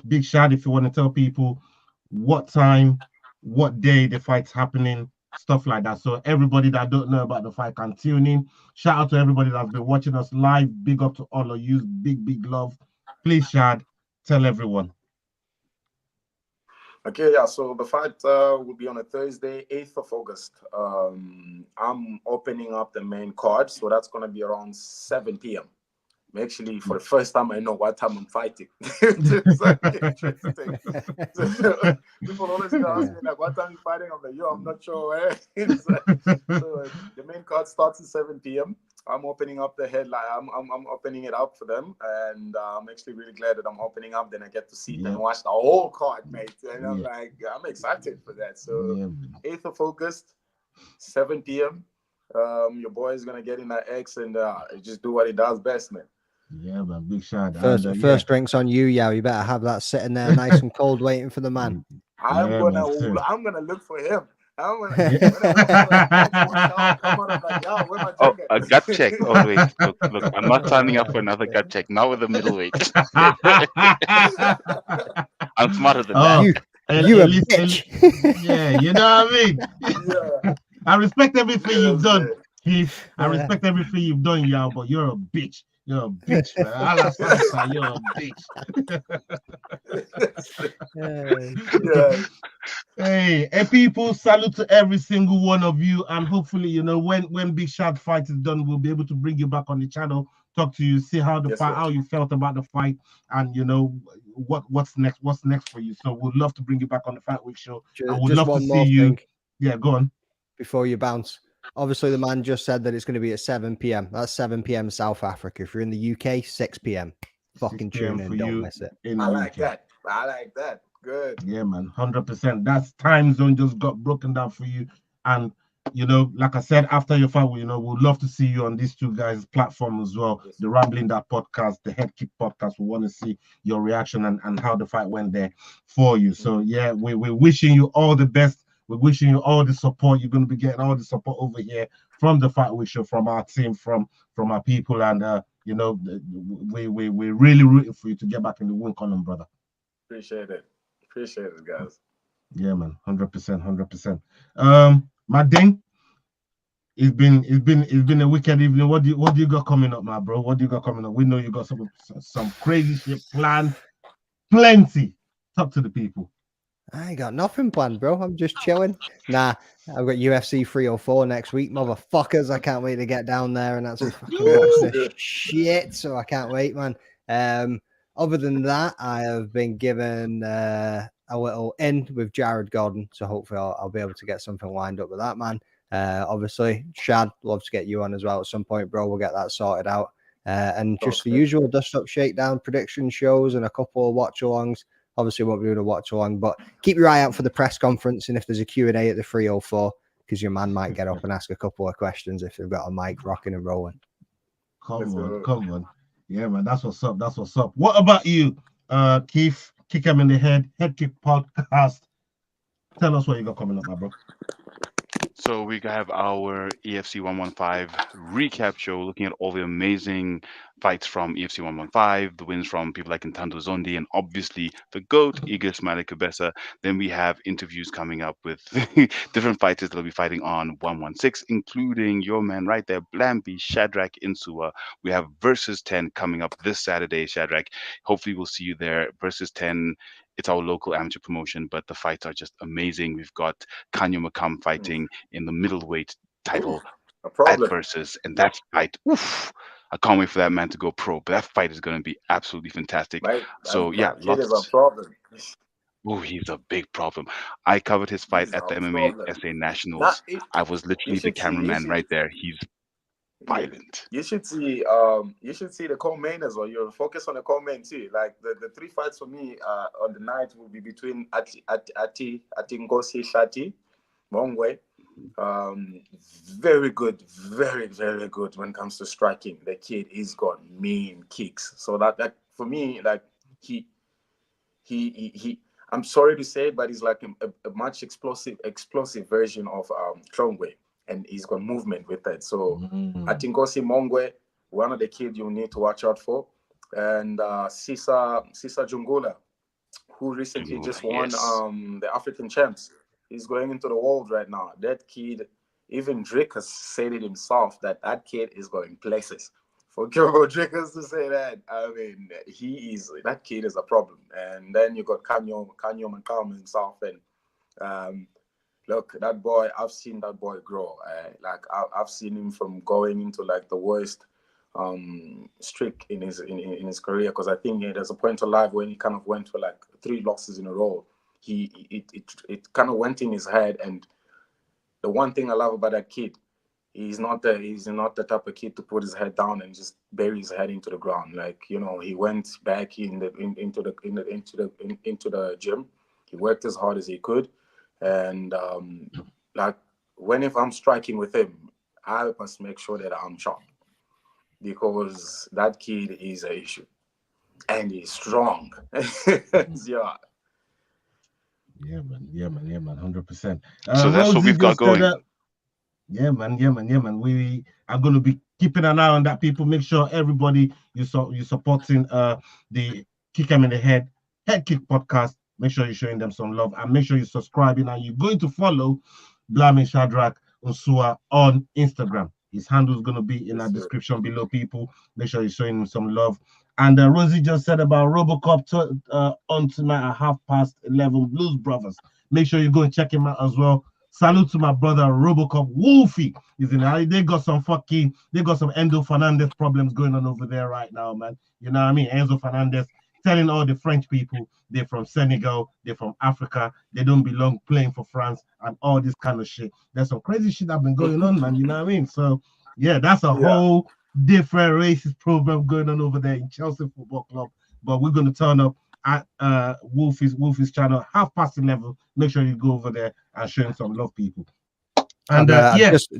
Big Shad, if you want to tell people what time, what day the fight's happening, stuff like that. So everybody that don't know about the fight can tune in. Shout out to everybody that's been watching us live. Big up to all of you. Big love. Please, Shad, tell everyone. Okay, yeah, so the fight will be on a Thursday, 8th of August. I'm opening up the main card, so that's going to be around 7 p.m. Actually, for the first time, I know what time I'm fighting. It's like interesting. So, people always ask me, like, what time are you fighting? I'm like, I'm not sure. So the main card starts at 7 p.m. I'm opening up the headline. I'm opening it up for them, and I'm actually really glad that I'm opening up. Then I get to see and watch the whole card, mate. And I'm like, I'm excited for that. So 8th of August, 7 p.m. Your boy is gonna get in that X and just do what he does best, man. Yeah, man, big shout. First drinks on you, yeah. You better have that sitting there nice and cold, waiting for the man. I'm gonna look for him. I'm gonna come out, I'm like, yo, where my Oh, drink a at? gut check. Oh wait, look. I'm not signing up for another gut check. Not with a middleweight. I'm smarter than that. You a bitch. Yeah, you know what I mean? Yeah. I respect everything you've done, man. Keith. I respect everything you've done, y'all, but you're a bitch. You're a bitch, man. Allah Sabbath, you're a bitch. Yeah. Hey, people, salute to every single one of you. And hopefully, you know, when Big Shot fight is done, we'll be able to bring you back on the channel, talk to you, see how the Yes, fight, sir. how you felt about the fight, and you know what's next for you. So we'd love to bring you back on the Fight Week show. And we'd Just love to one see more you. thing. Yeah, go on. Before you bounce. Obviously, the man just said that it's going to be at 7 p.m. That's 7 p.m. South Africa. If you're in the UK, 6 p.m. Fucking 6 p.m. tune for in. Don't you miss it. in the I like UK. that. I like that. Good. Yeah, man, 100%. That's time zone just got broken down for you. And you know, like I said, after your fight, you know, we'd love to see you on these two guys' platform as well. Yes. The Rambling That podcast, the Head Kick podcast. We want to see your reaction and how the fight went there for you. So yeah, we're wishing you all the best. We're wishing you all the support. You're going to be getting all the support over here from the Fight Week show, from our team, from our people, and you know, we're really rooting for you to get back in the win column, brother. Appreciate it, guys. Yeah, man, 100%. My ding, it's been a wicked evening. What do you got coming up, my bro? What do you got coming up? We know you got some crazy shit planned, plenty. Talk to the people. I ain't got nothing planned, bro. I'm just chilling. Nah, I've got UFC 304 next week, motherfuckers. I can't wait to get down there and actually fucking watch this shit. So I can't wait, man. Other than that, I have been given a little in with Jared Gordon, so hopefully I'll be able to get something lined up with that, man. Obviously, Shad, love to get you on as well at some point, bro. We'll get that sorted out. And just the usual Dust Up Shakedown prediction shows and a couple of watch-alongs. Obviously, won't be doing a watch-along, but keep your eye out for the press conference and if there's a Q&A at the 304, because your man might get up and ask a couple of questions if they've got a mic rocking and rolling. Come on. Yeah, man, that's what's up. What about you, Keith? Kick him in the head kick podcast. Tell us what you got coming up, my bro. So we have our EFC 115 recap show, looking at all the amazing fights from EFC 115, the wins from people like Ntando Zondi, and obviously the GOAT, Igor Smiley Kubesa. Then we have interviews coming up with different fighters that'll be fighting on 116, including your man right there, Blampi Shadrach Insua. We have Versus 10 coming up this Saturday, Shadrach. Hopefully we'll see you there. Versus 10, it's our local amateur promotion, but the fights are just amazing. We've got Kanyo Makam fighting in the middleweight title at Versus, and that fight, oof, I can't wait for that man to go pro. But that fight is going to be absolutely fantastic. So yeah, Kid is a problem. Oh, he's a big problem. I covered his fight at the MMA SA Nationals. I was literally the cameraman right there. He's violent. You should see the co-main as well. You'll focus on the co-main too. Like the three fights for me on the night will be between Ati Ngosi Shati Mongwe. Very good, very, very good when it comes to striking. The kid, he's got mean kicks. So that for me, like he I'm sorry to say, but he's like a much explosive version of Chongwe, and he's got movement with that. So I think Ngosi Mongwe, one of the kids you need to watch out for, and Sisa Jungula, who recently just won the African champs. He's going into the world right now. That kid, even Dricus said it himself that kid is going places. For Dricus to say that, I mean, that kid is a problem. And then you got Kanyo Makam himself, and look, that boy, I've seen that boy grow. Like I've seen him from going into like the worst streak in his career, because I think there's a point of life when he kind of went for like 3 losses in a row. It kind of went in his head, and the one thing I love about that kid, he's not the type of kid to put his head down and just bury his head into the ground. Like, you know, he went back into the gym. He worked as hard as he could, and like if I'm striking with him, I must make sure that I'm sharp because that kid is an issue and he's strong. Yeah. Yeah, man. 100%. So that's what we've got going. Yeah, man. We are going to be keeping an eye on that, people. Make sure everybody you supporting the Kick 'Em in the Head Kick podcast. Make sure you're showing them some love and make sure you're subscribing and you're going to follow Blaming Shadrach Unsua on Instagram. His handle is going to be in the description below, people. Make sure you're showing him some love. And Rosie just said about RoboCop on tonight at 11:30, Blues Brothers. Make sure you go and check him out as well. Salute to my brother RoboCop Wolfie. Is in there. They got some Enzo Fernandez problems going on over there right now, man. You know what I mean? Enzo Fernandez telling all the French people they're from Senegal, they're from Africa, they don't belong playing for France, and all this kind of shit. There's some crazy shit that been going on, man. You know what I mean? So yeah, that's a whole different racist program going on over there in Chelsea Football Club. But we're gonna turn up at Wolfie's channel 11:30. Make sure you go over there and show him some love, people. And I've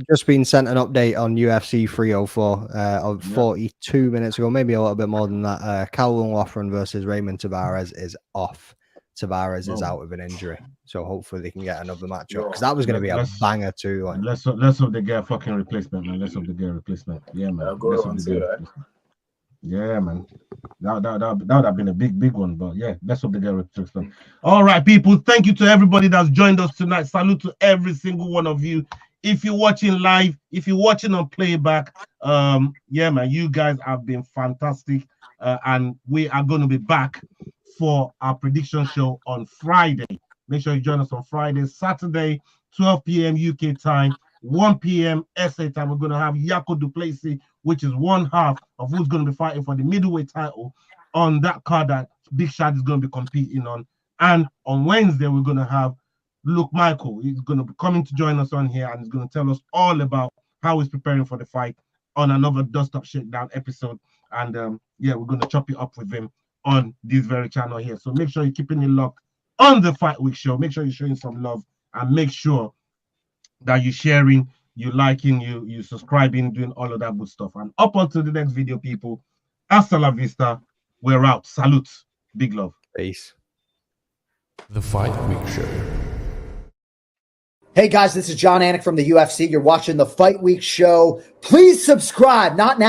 just been sent an update on UFC 304 of 42 minutes ago, maybe a little bit more than that. Callum Loughran versus Raymond Tavares is off. Tavares is out with an injury, so hopefully they can get another matchup because that was going to be a banger too. Like. Let's hope they get a fucking replacement, man. Let's hope they get a replacement. Yeah, man. Yeah, man. That would have been a big one, but yeah, let's hope they get a replacement. All right, people. Thank you to everybody that's joined us tonight. Salute to every single one of you. If you're watching live, if you're watching on playback, yeah, man, you guys have been fantastic, and we are going to be back for our prediction show on Friday. Make sure you join us on Friday, Saturday, 12 p.m. UK time, 1 p.m. SA time. We're going to have Yako Duplessis, which is one half of who's going to be fighting for the middleweight title on that card that Big Shad is going to be competing on. And on Wednesday, we're going to have Luke Michael. He's going to be coming to join us on here and he's going to tell us all about how he's preparing for the fight on another Dust Up Shakedown episode. And yeah, we're going to chop it up with him on this very channel here. So make sure you're keeping it locked on the Fight Week show. Make sure you're showing some love and make sure that you're sharing, you liking, you subscribing, doing all of that good stuff. And up until the next video, people. Hasta la vista. We're out. Salute. Big love. Peace. The Fight Week Show. Hey guys, this is John Anik from the UFC. You're watching the Fight Week Show. Please subscribe. Not now.